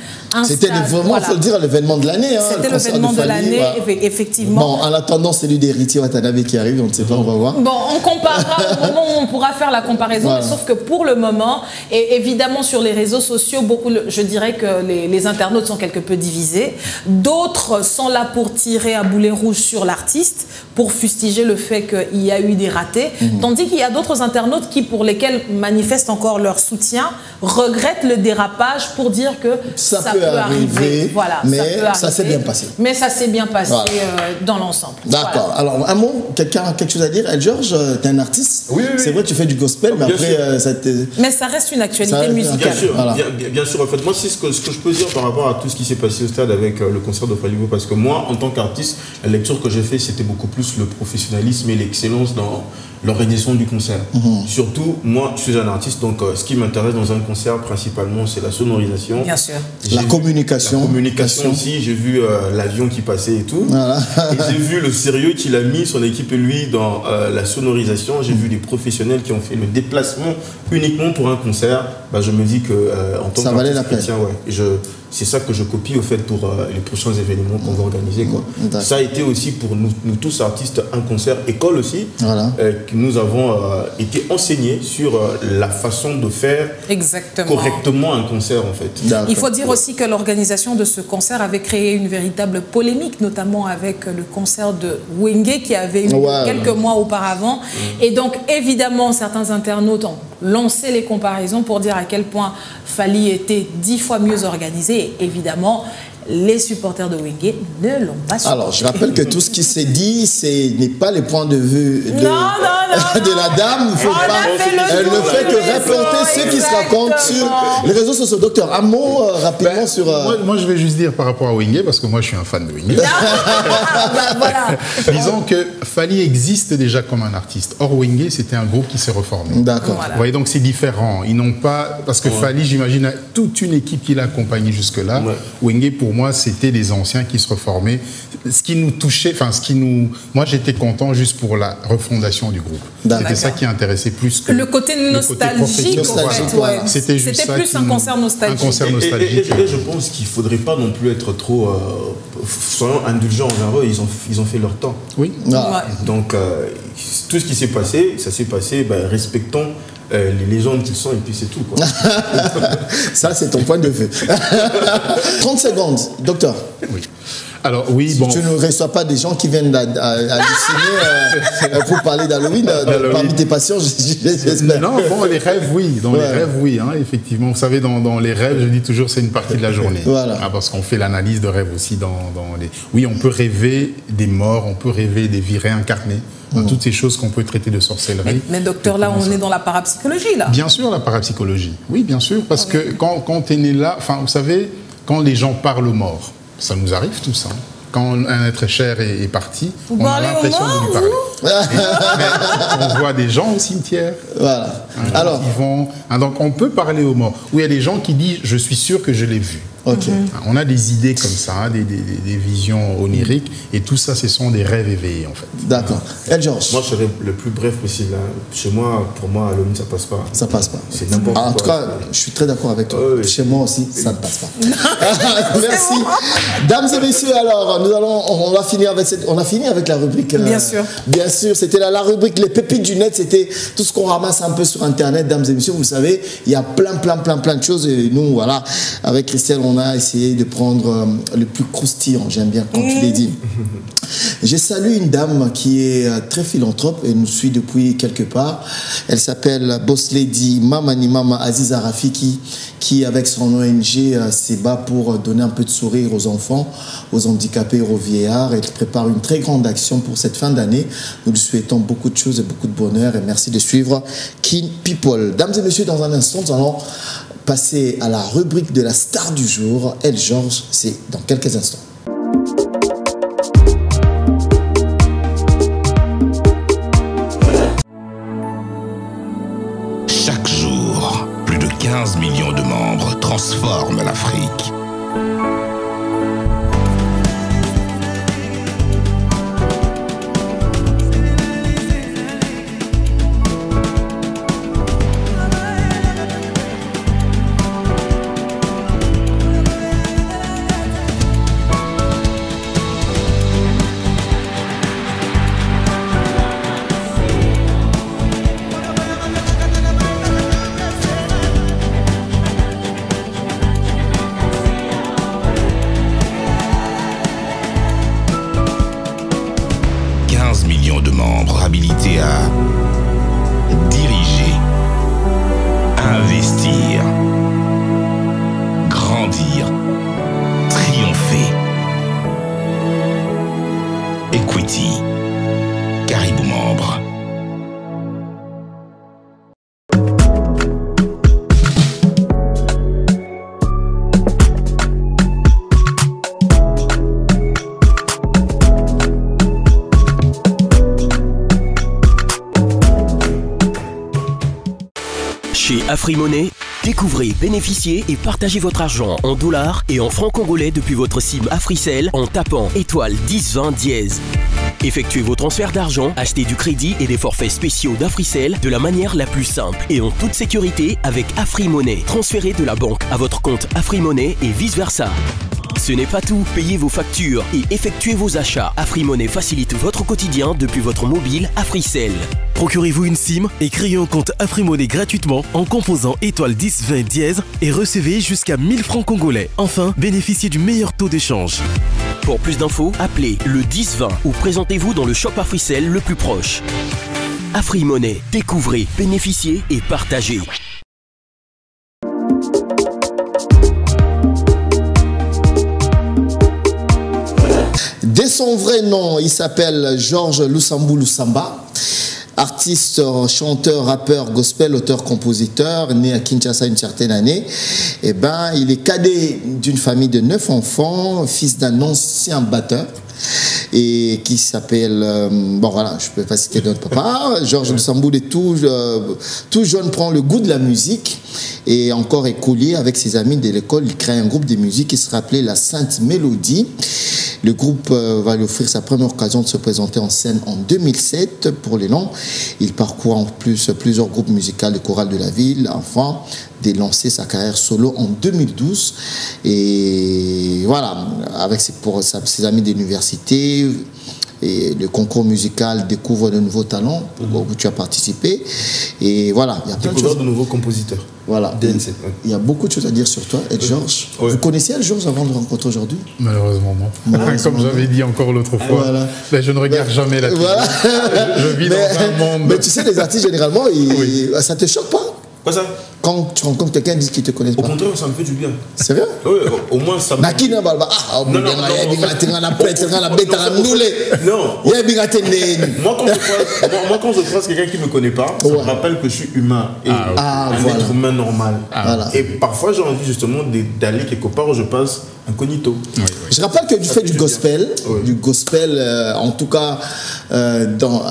C'était vraiment, il faut le dire, l'événement de l'année. C'était l'événement de l'année, effectivement. Bon, en attendant, celui d'Héritier Watanabe qui arrive, on ne sait pas, on va voir. Bon, on comparera au moment où on pourra faire la comparaison, sauf que pour le moment, et évidemment sur les réseaux sociaux, je dirais que les internautes sont quelque peu divisés. D'autres sont là pour tirer à boulet rouge sur l'artiste, pour fustiger le fait qu'il y a eu des ratés, tandis qu'il y a d'autres internautes pour lesquels manifestent encore leur soutien, regrettent le dérapage pour dire que ça peut arriver. Voilà, mais ça s'est bien passé. Mais ça s'est bien passé dans l'ensemble. D'accord. Alors, un mot, quelqu'un a quelque chose à dire? El George, tu es un artiste. Oui. C'est vrai, tu fais du gospel, mais après, ça Mais ça reste une actualité musicale. Bien sûr, en fait, moi, c'est ce que je peux dire par rapport à tout ce qui s'est passé au stade avec le concert de Fally Ipupa, parce que moi, en tant qu'artiste, la lecture que j'ai faite, c'était beaucoup plus le professionnalisme et l'excellence dans l'organisation du concert. Surtout, moi, je suis un artiste, donc ce qui m'intéresse dans un concert, principalement, c'est la sonorisation. Bien sûr. La communication. La communication aussi, j'ai vu l'avion qui passait et tout. Et j'ai vu le sérieux qu'il a mis, son équipe et lui, dans la sonorisation. J'ai vu des professionnels qui ont fait le déplacement uniquement pour un concert. Je me dis que en tant qu'artiste chrétien, c'est ça que je copie au fait pour les prochains événements qu'on va organiser. Ça a été aussi pour nous tous artistes un concert école aussi, que nous avons été enseignés sur la façon de faire correctement un concert en fait. Il faut dire aussi que l'organisation de ce concert avait créé une véritable polémique, notamment avec le concert de Wenge qui avait eu quelques mois auparavant. Et donc évidemment certains internautes ont lancé les comparaisons pour dire à quel point Fally était 10 fois mieux organisé. Et évidemment, les supporters de Wenge ne l'ont pas su. Alors, je rappelle que tout ce qui s'est dit, ce n'est pas les points de vue de la dame. Elle ne fait que répéter ce qui se raconte sur les réseaux sociaux. Docteur, un mot rapidement sur... Moi, je vais juste dire par rapport à Wenge, parce que moi, je suis un fan de Wenge. Disons que Fally existe déjà comme un artiste. Or, Wenge, c'était un groupe qui s'est reformé. D'accord. Vous voyez, donc c'est différent. Ils n'ont pas... Parce que Fally, j'imagine, a toute une équipe qui l'a accompagné jusque-là. Wenge, pour moi, c'était les anciens qui se reformaient. Ce qui nous touchait, enfin, moi, j'étais content juste pour la refondation du groupe. C'était ça qui intéressait plus que le côté nostalgique. C'était juste ça. C'était plus un concert nostalgique. Un concert nostalgique. Et je pense qu'il ne faudrait pas non plus être trop soyons indulgents envers eux. Ils ont fait leur temps. Oui. Donc, tout ce qui s'est passé, ça s'est passé, respectons les légendes qu'ils sont, et puis c'est tout, quoi. Ça, c'est ton point de vue. 30 secondes, docteur. Oui. Alors, oui, si tu ne reçois pas des gens qui viennent halluciner pour parler d'Halloween, parmi tes patients, j'espère. Non, bon, les rêves, oui. Dans les rêves, oui, hein, effectivement. Vous savez, dans les rêves, je dis toujours, c'est une partie de la journée. Voilà. Parce qu'on fait l'analyse de rêves aussi dans les... Oui, on peut rêver des morts, on peut rêver des vies réincarnées. Toutes ces choses qu'on peut traiter de sorcellerie. Mais docteur, là, on est dans la parapsychologie, là. Bien sûr, la parapsychologie. Oui, bien sûr, parce que quand tu es né là, enfin, vous savez, quand les gens parlent aux morts, ça nous arrive tout ça. Quand un être cher est parti, on a l'impression de lui parler. Mais on voit des gens au cimetière. Voilà. Alors, donc on peut parler aux morts. Où il y a des gens qui disent, je suis sûr que je l'ai vu. Okay. On a des idées comme ça, des visions oniriques, et tout ça, ce sont des rêves éveillés, en fait. D'accord. El Georges. Moi, je serai le plus bref possible. Chez moi, pour moi, Halloween, ça passe pas. Ça passe pas. C'est n'importe quoi. En tout cas, je suis très d'accord avec toi. Chez moi aussi, ça ne passe pas. Merci. Dames et messieurs, alors, on a fini avec la rubrique. Bien sûr. Bien sûr, c'était la rubrique Les pépites du net. C'était tout ce qu'on ramasse un peu sur Internet, dames et messieurs. Vous savez, il y a plein de choses. Et nous, voilà, avec Christelle, on a essayé de prendre le plus croustillant, j'aime bien quand tu l'as dit. J'ai salué une dame qui est très philanthrope et nous suit depuis quelque part. Elle s'appelle Boss Lady Mamani Mama Aziza Rafiki, qui avec son ONG s'est bat pour donner un peu de sourire aux enfants, aux handicapés et aux vieillards. Elle prépare une très grande action pour cette fin d'année. Nous lui souhaitons beaucoup de choses et beaucoup de bonheur et merci de suivre Kin People. Dames et messieurs, dans un instant, nous allons passer à la rubrique de la star du jour. El Georges, c'est dans quelques instants. Chaque jour, plus de 15 millions de membres transforment l'Afrique. Habilité à diriger, investir, grandir, triompher. Equity, Caribou Membre. Chez AfriMoney, découvrez, bénéficiez et partagez votre argent en dollars et en francs congolais depuis votre SIM Africell en tapant étoile 1020 dièse. Effectuez vos transferts d'argent, achetez du crédit et des forfaits spéciaux d'Africell de la manière la plus simple et en toute sécurité avec AfriMoney. Transférez de la banque à votre compte AfriMoney et vice-versa. Ce n'est pas tout, payez vos factures et effectuez vos achats. AfriMoney facilite votre quotidien depuis votre mobile Africell. Procurez-vous une SIM et créez un compte AfriMoney gratuitement en composant étoile 1020 dièse et recevez jusqu'à 1000 francs congolais. Enfin, bénéficiez du meilleur taux d'échange. Pour plus d'infos, appelez le 1020 ou présentez-vous dans le shop Africell le plus proche. AfriMoney, découvrez, bénéficiez et partagez. Dès son vrai nom, il s'appelle Georges Lusambu Lusamba. Artiste, chanteur, rappeur, gospel, auteur-compositeur, né à Kinshasa une certaine année. Eh ben, il est cadet d'une famille de 9 enfants, fils d'un ancien batteur et qui s'appelle, bon voilà, je ne peux pas citer notre papa, Georges Lusambu est tout jeune prend le goût de la musique Et encore écolier, avec ses amis de l'école, il crée un groupe de musique qui sera appelé la Sainte Mélodie. Le groupe va lui offrir sa première occasion de se présenter en scène en 2007 pour l'élan. Il parcourt en plus plusieurs groupes musicaux de chorale de la ville, enfin, de lancer sa carrière solo en 2012. Et voilà, avec ses amis d'université. Et le concours musical découvre de nouveaux talents où tu as participé. Et voilà, il y a plein de choses. De nouveaux compositeurs. Voilà. Il y a beaucoup de choses à dire sur toi, El Georges. Ouais. Vous connaissiez El Georges avant de le rencontrer aujourd'hui? Malheureusement, non. Comme j'avais dit encore l'autre fois, voilà. Mais je ne regarde jamais la télé. Voilà. Je vis dans un monde. Mais tu sais, les artistes, généralement, ça te choque pas? Quoi ça? Quand tu rencontres quelqu'un qui dit qu'il ne te connaît pas. Au contraire, ça me fait du bien. C'est vrai? Oui, au moins ça me... Non. Moi, quand je croise quelqu'un qui ne me connaît pas, ça me rappelle que je suis humain et un être humain normal. Voilà. Et parfois, j'ai envie justement d'aller quelque part où je passe incognito. Je rappelle que tu fais du gospel, en tout cas, dans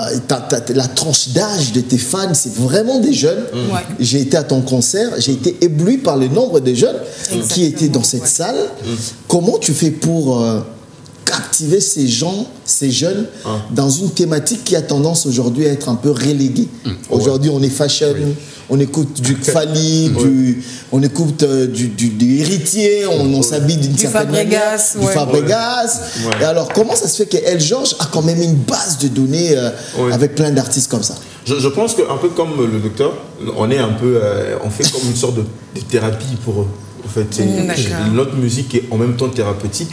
la tranche d'âge de tes fans, c'est vraiment des jeunes. Ouais. J'ai été à ton concert, j'ai été ébloui par le nombre de jeunes qui étaient dans cette salle. Comment tu fais pour captiver ces jeunes dans une thématique qui a tendance aujourd'hui à être un peu reléguée? Aujourd'hui, on est fashion, on écoute du Fali, on écoute du héritier, on s'habille d'une certaine manière, du Fabregas. Et alors, comment ça se fait que El Georges a quand même une base de données avec plein d'artistes comme ça? Je pense qu'un peu comme le docteur, on fait comme une sorte de thérapie pour eux. En fait, notre musique est en même temps thérapeutique,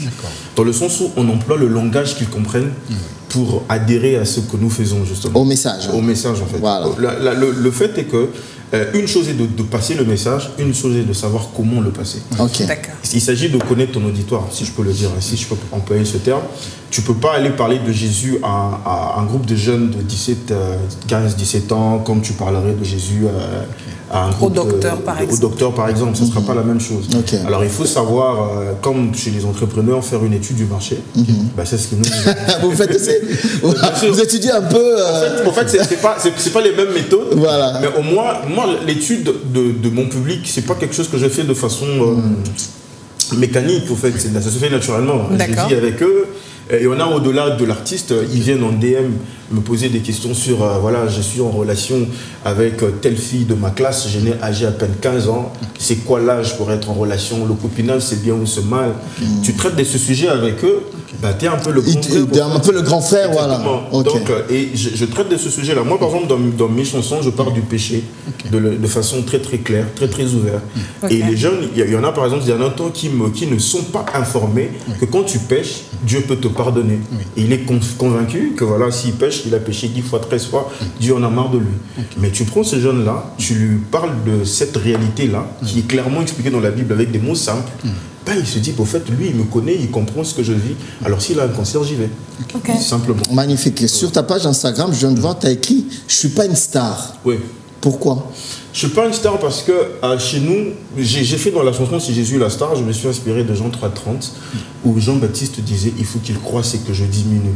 dans le sens où on emploie le langage qu'ils comprennent pour adhérer à ce que nous faisons justement. Au message. Au message en fait. Voilà. Le fait est que une chose est de passer le message, une chose est de savoir comment le passer. Okay. Il s'agit de connaître ton auditoire, si je peux le dire, si je peux employer ce terme. Tu ne peux pas aller parler de Jésus à un groupe de jeunes de 15-17 ans, comme tu parlerais de Jésus à un groupe au docteur par exemple. Ça ne sera pas la même chose. Okay. Alors il faut savoir, comme chez les entrepreneurs, faire une étude du marché. C'est ce que nous... Vous faites aussi. Vous étudiez un peu... En fait, c'est pas les mêmes méthodes. Voilà. Mais au moins, moi, l'étude de mon public, c'est pas quelque chose que je fais de façon mécanique. En fait, ça se fait naturellement. Je vis avec eux. Et on a au-delà de l'artiste, ils viennent en DM me poser des questions sur, voilà, je suis en relation avec telle fille de ma classe, j'ai à peine 15 ans, c'est quoi l'âge pour être en relation, le copinage c'est bien ou c'est mal. Tu traites de ce sujet avec eux, tu es un peu le grand frère. Un peu le grand frère, voilà. Okay. Donc, et je traite de ce sujet-là. Moi, par exemple, dans mes chansons, je parle du péché de façon très très claire, très très ouverte. Et les jeunes, il y en a par exemple, il y en a un temps qui ne sont pas informés que quand tu pêches, Dieu peut te pardonner. Et il est convaincu que voilà, s'il pêche, il a péché 10 fois, 13 fois, Dieu en a marre de lui. Mais tu prends ce jeune-là, tu lui parles de cette réalité-là, qui est clairement expliquée dans la Bible avec des mots simples. Il se dit, au fait, lui, il me connaît, il comprend ce que je vis. Alors, s'il a un cancer, j'y vais. Simplement. Magnifique. Sur ta page Instagram, je viens de voir, tu as écrit « Je ne suis pas une star ». Oui. Pourquoi? Je ne suis pas une star parce que chez nous, j'ai fait dans la chanson Si Jésus est la star, je me suis inspiré de Jean 3,30 où Jean-Baptiste disait il faut qu'il croie, c'est que je diminue.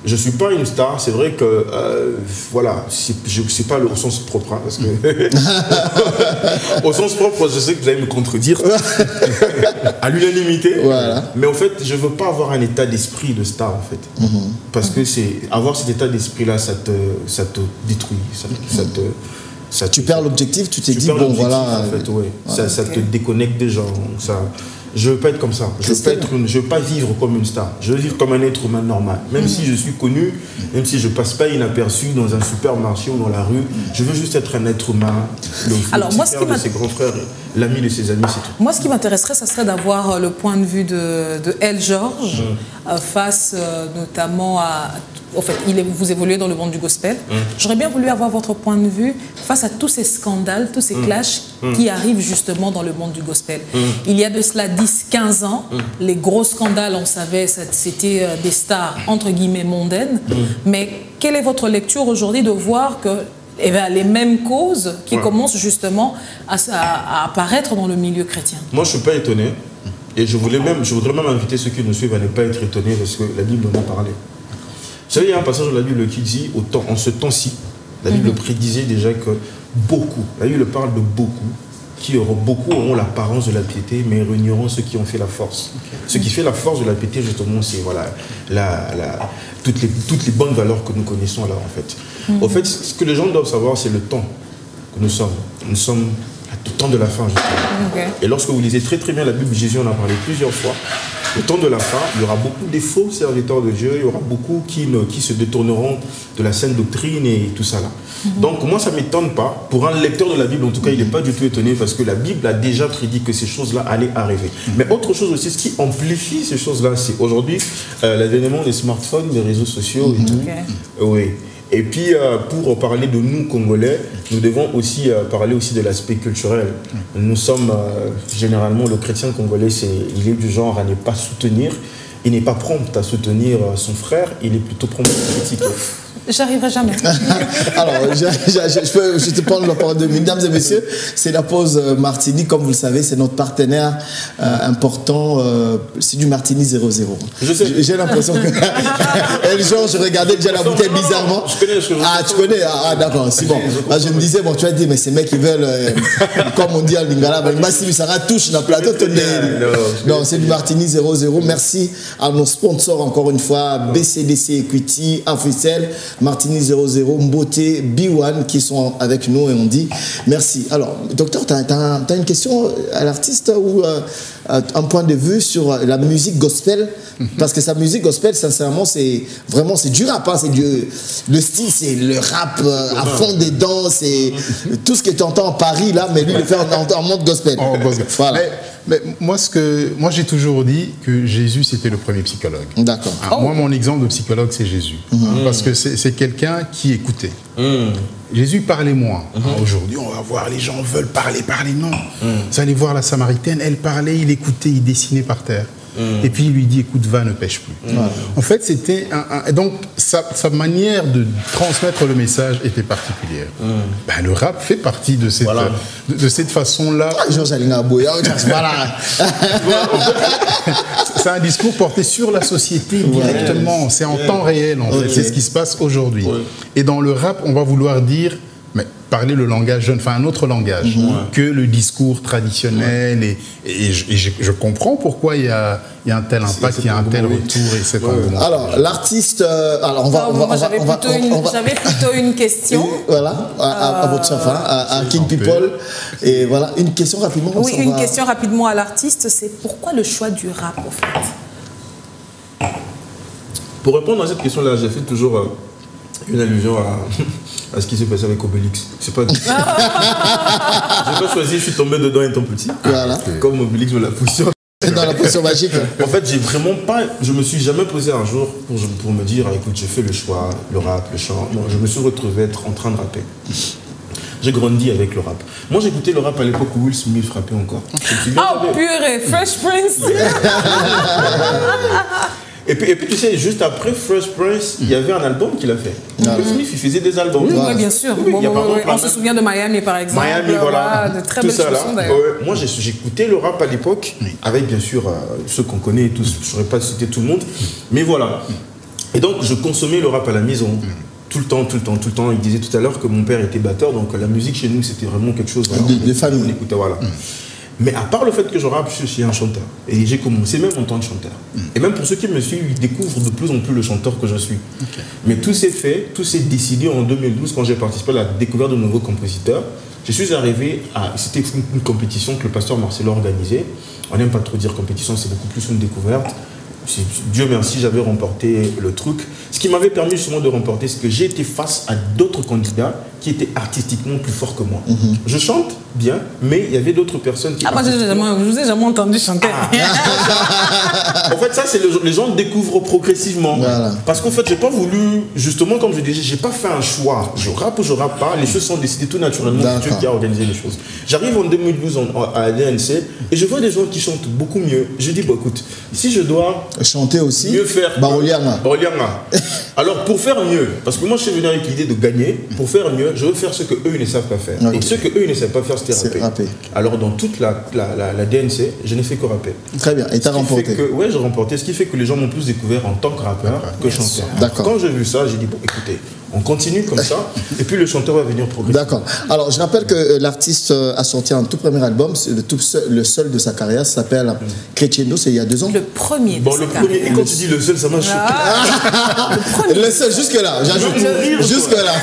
Je ne suis pas une star, c'est vrai que voilà, c'est pas au sens propre, hein, parce que au sens propre, je sais que vous allez me contredire à l'unanimité, voilà. Mais en fait, je ne veux pas avoir un état d'esprit de star en fait, parce que avoir cet état d'esprit-là, ça te détruit, tu perds l'objectif, tu t'es dit, bon voilà. En fait, ça te déconnecte des gens. Je ne veux pas être comme ça. Je ne veux pas vivre comme une star. Je veux vivre comme un être humain normal. Même si je suis connu, même si je ne passe pas inaperçu dans un supermarché ou dans la rue, je veux juste être un être humain. Alors, moi, ce qui de ses grands frères, l'ami de ses amis, c'est tout. Moi, ce qui m'intéresserait, ça serait d'avoir le point de vue de El Georges face notamment à... En fait, vous évoluez dans le monde du gospel. J'aurais bien voulu avoir votre point de vue face à tous ces scandales, tous ces clashs qui arrivent justement dans le monde du gospel. Il y a de cela 10-15 ans, les gros scandales, on savait, c'était des stars entre guillemets mondaines. Mais quelle est votre lecture aujourd'hui de voir que les mêmes causes qui commencent justement à apparaître dans le milieu chrétien? Moi, je ne suis pas étonné. Et je voudrais même inviter ceux qui nous suivent à ne pas être étonnés parce que la Bible en a parlé. Vous savez, il y a un passage de la Bible qui dit, en ce temps-ci, la Bible prédisait déjà que beaucoup, la Bible parle de beaucoup, qui beaucoup auront l'apparence de la piété, mais renieront ceux qui ont fait la force. Ce qui fait la force de la piété, justement, c'est voilà, toutes les bonnes valeurs que nous connaissons là, en fait. Au fait, ce que les gens doivent savoir, c'est le temps que nous sommes. Nous sommes au temps de la fin, justement. Et lorsque vous lisez très très bien la Bible, Jésus en a parlé plusieurs fois. Au temps de la fin, il y aura beaucoup de faux serviteurs de Dieu, il y aura beaucoup qui se détourneront de la saine doctrine et tout ça là. Donc moi ça ne m'étonne pas, pour un lecteur de la Bible en tout cas il n'est pas du tout étonné parce que la Bible a déjà prédit que ces choses-là allaient arriver. Mais autre chose aussi, ce qui amplifie ces choses-là, c'est aujourd'hui l'avènement des smartphones, des réseaux sociaux et tout. Oui. Et puis, pour parler de nous, Congolais, nous devons aussi parler aussi de l'aspect culturel. Nous sommes, généralement, le chrétien congolais, il est du genre à ne pas soutenir, il n'est pas prompt à soutenir son frère, il est plutôt prompt à critiquer. J'arriverai jamais. Alors, je te prends la parole de mesdames et messieurs. C'est la pause Martini, comme vous le savez, c'est notre partenaire important. C'est du Martini 0-0. Je sais. J'ai l'impression que. Et le jour, je regardais déjà la bouteille bizarrement. Je connais ce que je Ah, tu connais? Ah, d'accord, c'est bon. Je me disais, bon, tu vas dire, mais ces mecs, ils veulent, comme on dit à Lingala, si ça touche dans le plateau, non, c'est du Martini 0-0. Merci à nos sponsors, encore une fois, BCDC Equity, Africell, Martini 00, Mboté, B1 qui sont avec nous et on dit merci. Alors, docteur, tu as une question à l'artiste ou un point de vue sur la musique gospel? Parce que sa musique gospel, sincèrement, c'est vraiment du rap. Hein, le style, c'est le rap à fond des danses et tout ce que tu entends en Paris, là, mais lui, il le fait en mode gospel. Voilà. Mais moi, j'ai toujours dit que Jésus, c'était le premier psychologue. D'accord. Moi, mon exemple de psychologue, c'est Jésus. Parce que c'est quelqu'un qui écoutait. Jésus parlait moins. Aujourd'hui, on va voir, les gens veulent parler. Non. Vous allez voir la Samaritaine, elle parlait, il écoutait, il dessinait par terre. Et puis il lui dit, écoute, va, ne pêche plus. En fait, c'était donc sa manière de transmettre le message était particulière. Ben, le rap fait partie de cette façon-là. Voilà. C'est un discours porté sur la société directement. C'est en temps réel, en fait. C'est ce qui se passe aujourd'hui. Et dans le rap, on va vouloir dire, mais parler le langage jeune, enfin un autre langage que le discours traditionnel. Et je comprends pourquoi il y a un tel impact, il y a un tel retour et cet engouement. Alors, l'artiste... J'avais plutôt une question. Voilà, à votre chef, à King People. Et voilà, une question rapidement. Oui, une question rapidement à l'artiste, c'est pourquoi le choix du rap, en fait? Pour répondre à cette question-là, j'ai fait toujours une allusion à ce qui s'est passé avec Obélix. C'est pas... J'ai pas choisi, je suis tombé dedans étant petit. Voilà. Comme Obélix me l'a poussé. Dans la potion magique. En fait, je me suis jamais posé un jour pour me dire, écoute, j'ai fait le choix, le rap, le chant. Non, je me suis retrouvé être en train de rapper. J'ai grandi avec le rap. Moi, j'écoutais le rap à l'époque où Will Smith frappait encore. Oh, purée, Fresh Prince. Et puis, tu sais, juste après Fresh Prince, il y avait un album qu'il a fait. Will Smith, il faisait des albums. Oui, bien sûr. On se souvient de Miami, par exemple. Miami, voilà. De très belles chansons, d'ailleurs. Moi, j'écoutais le rap à l'époque, avec bien sûr ceux qu'on connaît, tous, je ne saurais pas citer tout le monde. Mais voilà. Et donc, je consommais le rap à la maison. Tout le temps. Il disait tout à l'heure que mon père était batteur, donc la musique chez nous, c'était vraiment quelque chose de famille. On écoutait, voilà. Mais à part le fait que je rappe, je suis un chanteur. Et j'ai commencé même en tant que chanteur. Et même pour ceux qui me suivent, ils découvrent de plus en plus le chanteur que je suis. Mais tout s'est fait, tout s'est décidé en 2012 quand j'ai participé à la découverte de nouveaux compositeurs. Je suis arrivé à... C'était une compétition que le pasteur Marcelo organisait. On n'aime pas trop dire compétition, c'est beaucoup plus une découverte. Dieu merci, j'avais remporté le truc. Ce qui m'avait permis justement de remporter, c'est que j'ai été face à d'autres candidats qui étaient artistiquement plus forts que moi. Je chante bien, mais il y avait d'autres personnes qui... moi, je vous ai jamais entendu chanter. En fait, ça, c'est les gens découvrent progressivement. Voilà. Parce qu'en fait, j'ai pas voulu, justement, comme je disais, j'ai pas fait un choix. Je rappe ou je rappe pas, les choses sont décidées tout naturellement. C'est Dieu qui a organisé les choses. J'arrive en 2012 à l'ANC et je vois des gens qui chantent beaucoup mieux. Je dis, écoute, si je dois... chanter aussi, mieux faire... Baroliana. Alors, pour faire mieux, parce que moi, je suis venu avec l'idée de gagner, pour faire mieux, je veux faire ce qu'eux, ils ne savent pas faire. Et ce qu'eux, ils ne savent pas faire, c'était rapper. Alors, dans toute la DNC, je n'ai fait que rapper. Très bien, et tu as remporté. Oui, j'ai remporté, ce qui fait que les gens m'ont plus découvert en tant que rappeur que chanteur. Quand j'ai vu ça, j'ai dit, bon, écoutez, On continue comme ça, et puis le chanteur va venir progresser. D'accord. Alors, je rappelle que l'artiste a sorti un tout premier album, c'est le seul de sa carrière, ça s'appelle Crescendo, c'est il y a 2 ans. Le premier. Bon, le premier, et quand tu dis le seul, ça m'a choqué. Le seul, jusque-là, j'ajoute. Jusque-là.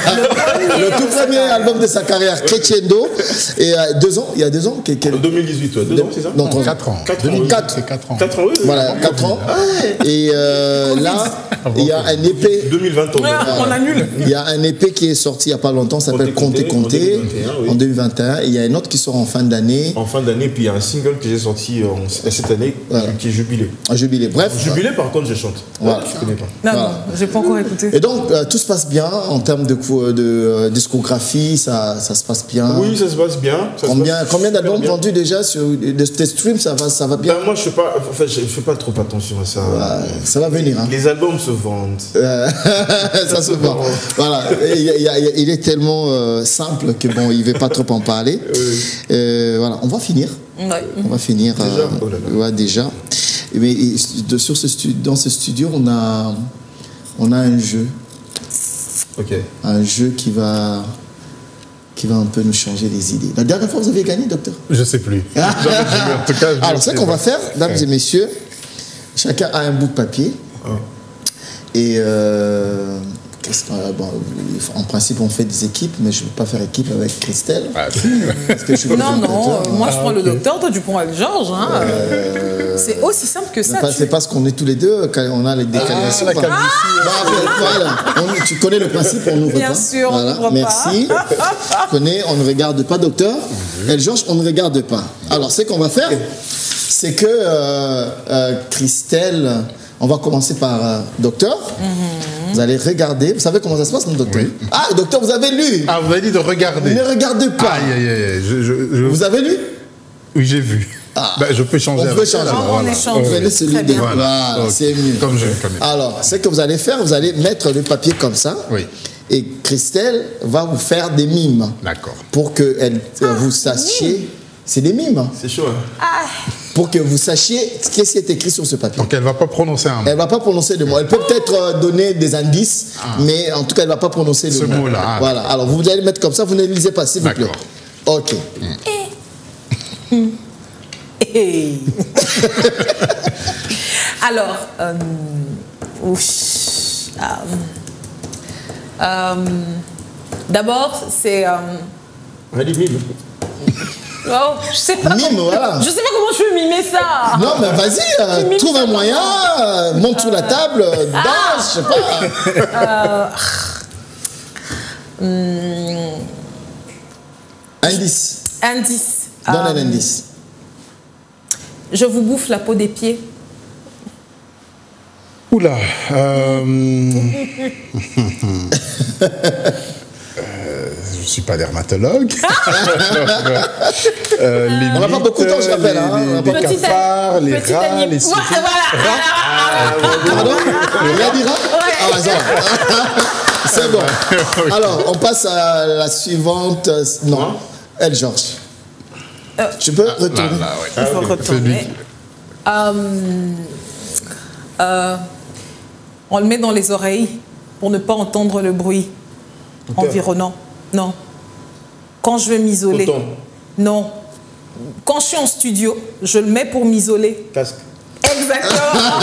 Le tout premier album de sa carrière, Crescendo, et il y a 2 ans. 2018, 2 ans, c'est ça? Non, 4 ans. 4 ans. 4 ans, oui. Voilà, 4 ans. Et là, il y a un EP. 2020, on annule. Il y a un EP qui est sorti il n'y a pas longtemps, ça s'appelle Comptez Comptez, en 2021. Et il y a un autre qui sort en fin d'année. En fin d'année, puis il y a un single que j'ai sorti cette année qui est Jubilé. Un Jubilé, bref. Jubilé, par contre, je chante. Voilà. Je ne connais pas. Non, non, je n'ai pas encore écouté. Et donc, tout se passe bien en termes de discographie, ça se passe bien. Oui, ça se passe bien. Combien d'albums vendus déjà sur tes streams, ça va bien? Moi, je ne fais pas trop attention à ça. Ça va venir. Hein. Les albums se vendent. Ça se vend. Voilà. Il est tellement simple que bon, il ne veut pas trop en parler. Voilà, on va finir. Ouais. On va finir. Déjà, ouais, déjà. Mais dans ce studio, on a un jeu. Ok. Un jeu qui va un peu nous changer les idées. La dernière fois, vous avez gagné, docteur? Je ne sais plus. En tout cas, alors, ce qu'on va faire, dames et messieurs, chacun a un bout de papier. Et en principe, on fait des équipes, mais je ne veux pas faire équipe avec Christelle. Non, moi je prends le docteur, toi tu prends avec Georges. Hein. C'est aussi simple que ça. C'est parce qu'on est tous les deux, on a les décalations. Voilà. Tu connais le principe, on n'ouvre pas. Bien sûr, on n'ouvre pas. Merci. Tu connais, on ne regarde pas, docteur. Et Georges, on ne regarde pas. Alors, ce qu'on va faire, c'est que Christelle, on va commencer par docteur. Vous allez regarder. Vous savez comment ça se passe, mon docteur? Oui. Ah, docteur, vous avez lu? Ah, vous avez dit de regarder. Ne regardez pas. Aïe, aïe, aïe. Vous avez lu? Oui, j'ai vu. Je peux changer. On peut changer. On échange. Vous prenez celui de... Voilà, c'est mieux. Comme je le connais. Alors, ce que vous allez faire, vous allez mettre le papier comme ça. Oui. Et Christelle va vous faire des mimes. D'accord. Pour que vous sachiez... C'est des mimes. Hein. C'est chaud, hein? Pour que vous sachiez qu'est-ce qui est écrit sur ce papier. Donc elle ne va pas prononcer un mot. Elle ne va pas prononcer de mot. Elle peut peut-être donner des indices, mais en tout cas, elle ne va pas prononcer ce mot-là. Voilà. Alors, vous allez mettre comme ça, vous ne lisez pas, s'il vous plaît. D'accord. Ok. Alors, d'abord, c'est... Oh, je sais pas. Mime, voilà. Je sais pas comment je peux mimer ça. Non, mais vas-y, trouve un moyen, monte sur la table, danse, je sais pas. Indice. Indice. Donne un indice. Je vous bouffe la peau des pieds. Oula. Je ne suis pas dermatologue. On n'a pas beaucoup de temps, je rappelle. Les cafards, les rats, les cygnes. Pardon? Rien dit rat? C'est bon. Alors, on passe à la suivante. Non, elle, Georges. Tu peux retourner? Il faut retourner. On le met dans les oreilles pour ne pas entendre le bruit environnant. Non. Quand je veux m'isoler. Non. Quand je suis en studio, je le mets pour m'isoler. Casque. Exactement.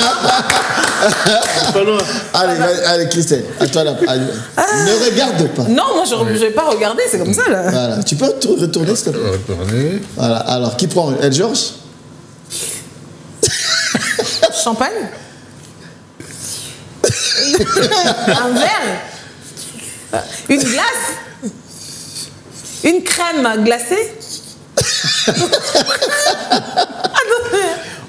Pas loin. Allez, Christelle, à toi là. Ne regarde pas. Non, moi je ne vais pas regarder, c'est comme ça là. Voilà. Tu peux retourner, s'il te plaît? Retourner. Voilà. Alors, qui prend? Elle, Georges? Champagne. Un verre. Une glace. Une crème glacée.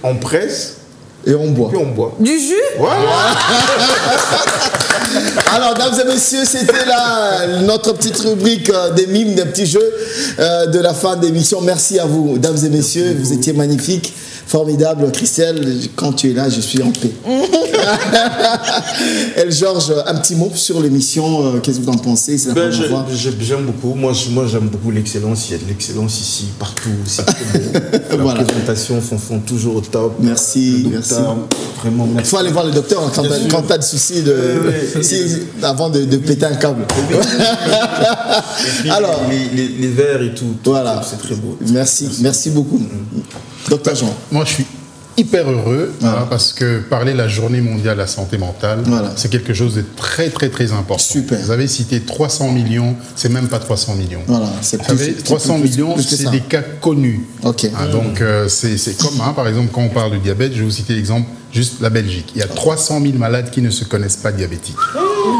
On presse. Et on boit. Puis on boit. Du jus. Voilà. Alors, dames et messieurs, c'était là notre petite rubrique des mimes, des petits jeux de la fin d'émission. Merci à vous, dames et messieurs. Vous étiez magnifiques. Formidable, Christelle, quand tu es là, je suis en paix. Et Georges, un petit mot sur l'émission, qu'est-ce que vous en pensez? J'aime beaucoup, moi j'aime beaucoup l'excellence, il y a de l'excellence ici, partout, c'est très beau. Les voilà. présentations sont toujours au top. Merci, merci. Vraiment, merci. Il faut aller voir le docteur hein, quand tu as des soucis avant de péter un câble. Alors, les verres et tout, voilà. C'est très beau. Merci beaucoup. Docteur Jean. Moi, je suis hyper heureux parce que parler de la journée mondiale de la santé mentale, c'est quelque chose de très très très important. Super. Vous avez cité 300 millions, c'est même pas 300 millions. Voilà, vous savez, 300 millions, c'est des cas connus. Okay. Donc c'est comme, par exemple, quand on parle de diabète, je vais vous citer l'exemple, juste la Belgique. Il y a 300 000 malades qui ne se connaissent pas diabétiques.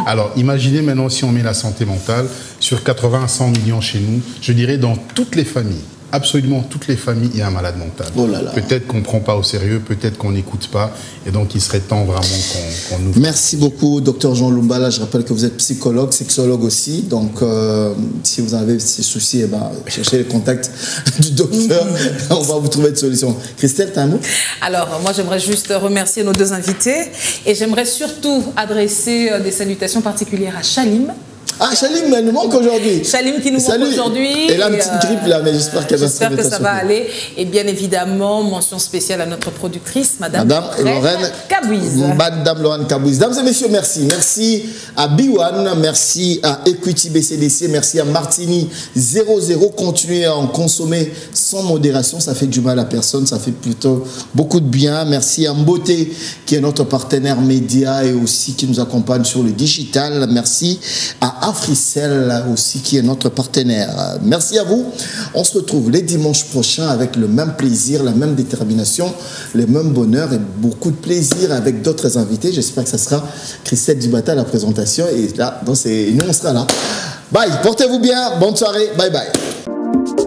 Alors imaginez maintenant si on met la santé mentale sur 80 à 100 millions chez nous, je dirais dans toutes les familles. Absolument toutes les familles, il y a un malade mental. Oh là là. Peut-être qu'on ne prend pas au sérieux, peut-être qu'on n'écoute pas. Et donc, il serait temps vraiment qu'on nous... Merci beaucoup, Dr Jean Lumbala. Je rappelle que vous êtes psychologue, sexologue aussi. Donc, si vous avez ces soucis, eh ben, cherchez les contacts du docteur. On va vous trouver une solution. Christelle, tu as un mot? Alors, moi, j'aimerais juste remercier nos deux invités. Et j'aimerais surtout adresser des salutations particulières à Chalim. Ah, Chalim, elle nous manque aujourd'hui. Chalim qui nous manque aujourd'hui. Elle a une petite grippe là, mais j'espère qu'elle va se remettre. J'espère que ça va aller. Et bien évidemment, mention spéciale à notre productrice, Madame Lorraine Cabouiz. Madame Lorraine Cabouiz. Dames et messieurs, merci. Merci à B1, merci à Equity BCDC, merci à Martini 00. Continuez à en consommer sans modération, ça fait du mal à personne, ça fait plutôt beaucoup de bien. Merci à Mboté, qui est notre partenaire média et aussi qui nous accompagne sur le digital. Merci à Africell aussi qui est notre partenaire. Merci à vous. On se retrouve les dimanches prochains avec le même plaisir, la même détermination, le même bonheur et beaucoup de plaisir avec d'autres invités. J'espère que ça sera Christelle Dubata à la présentation et là, nous on sera là. Bye, portez-vous bien, bonne soirée, bye bye.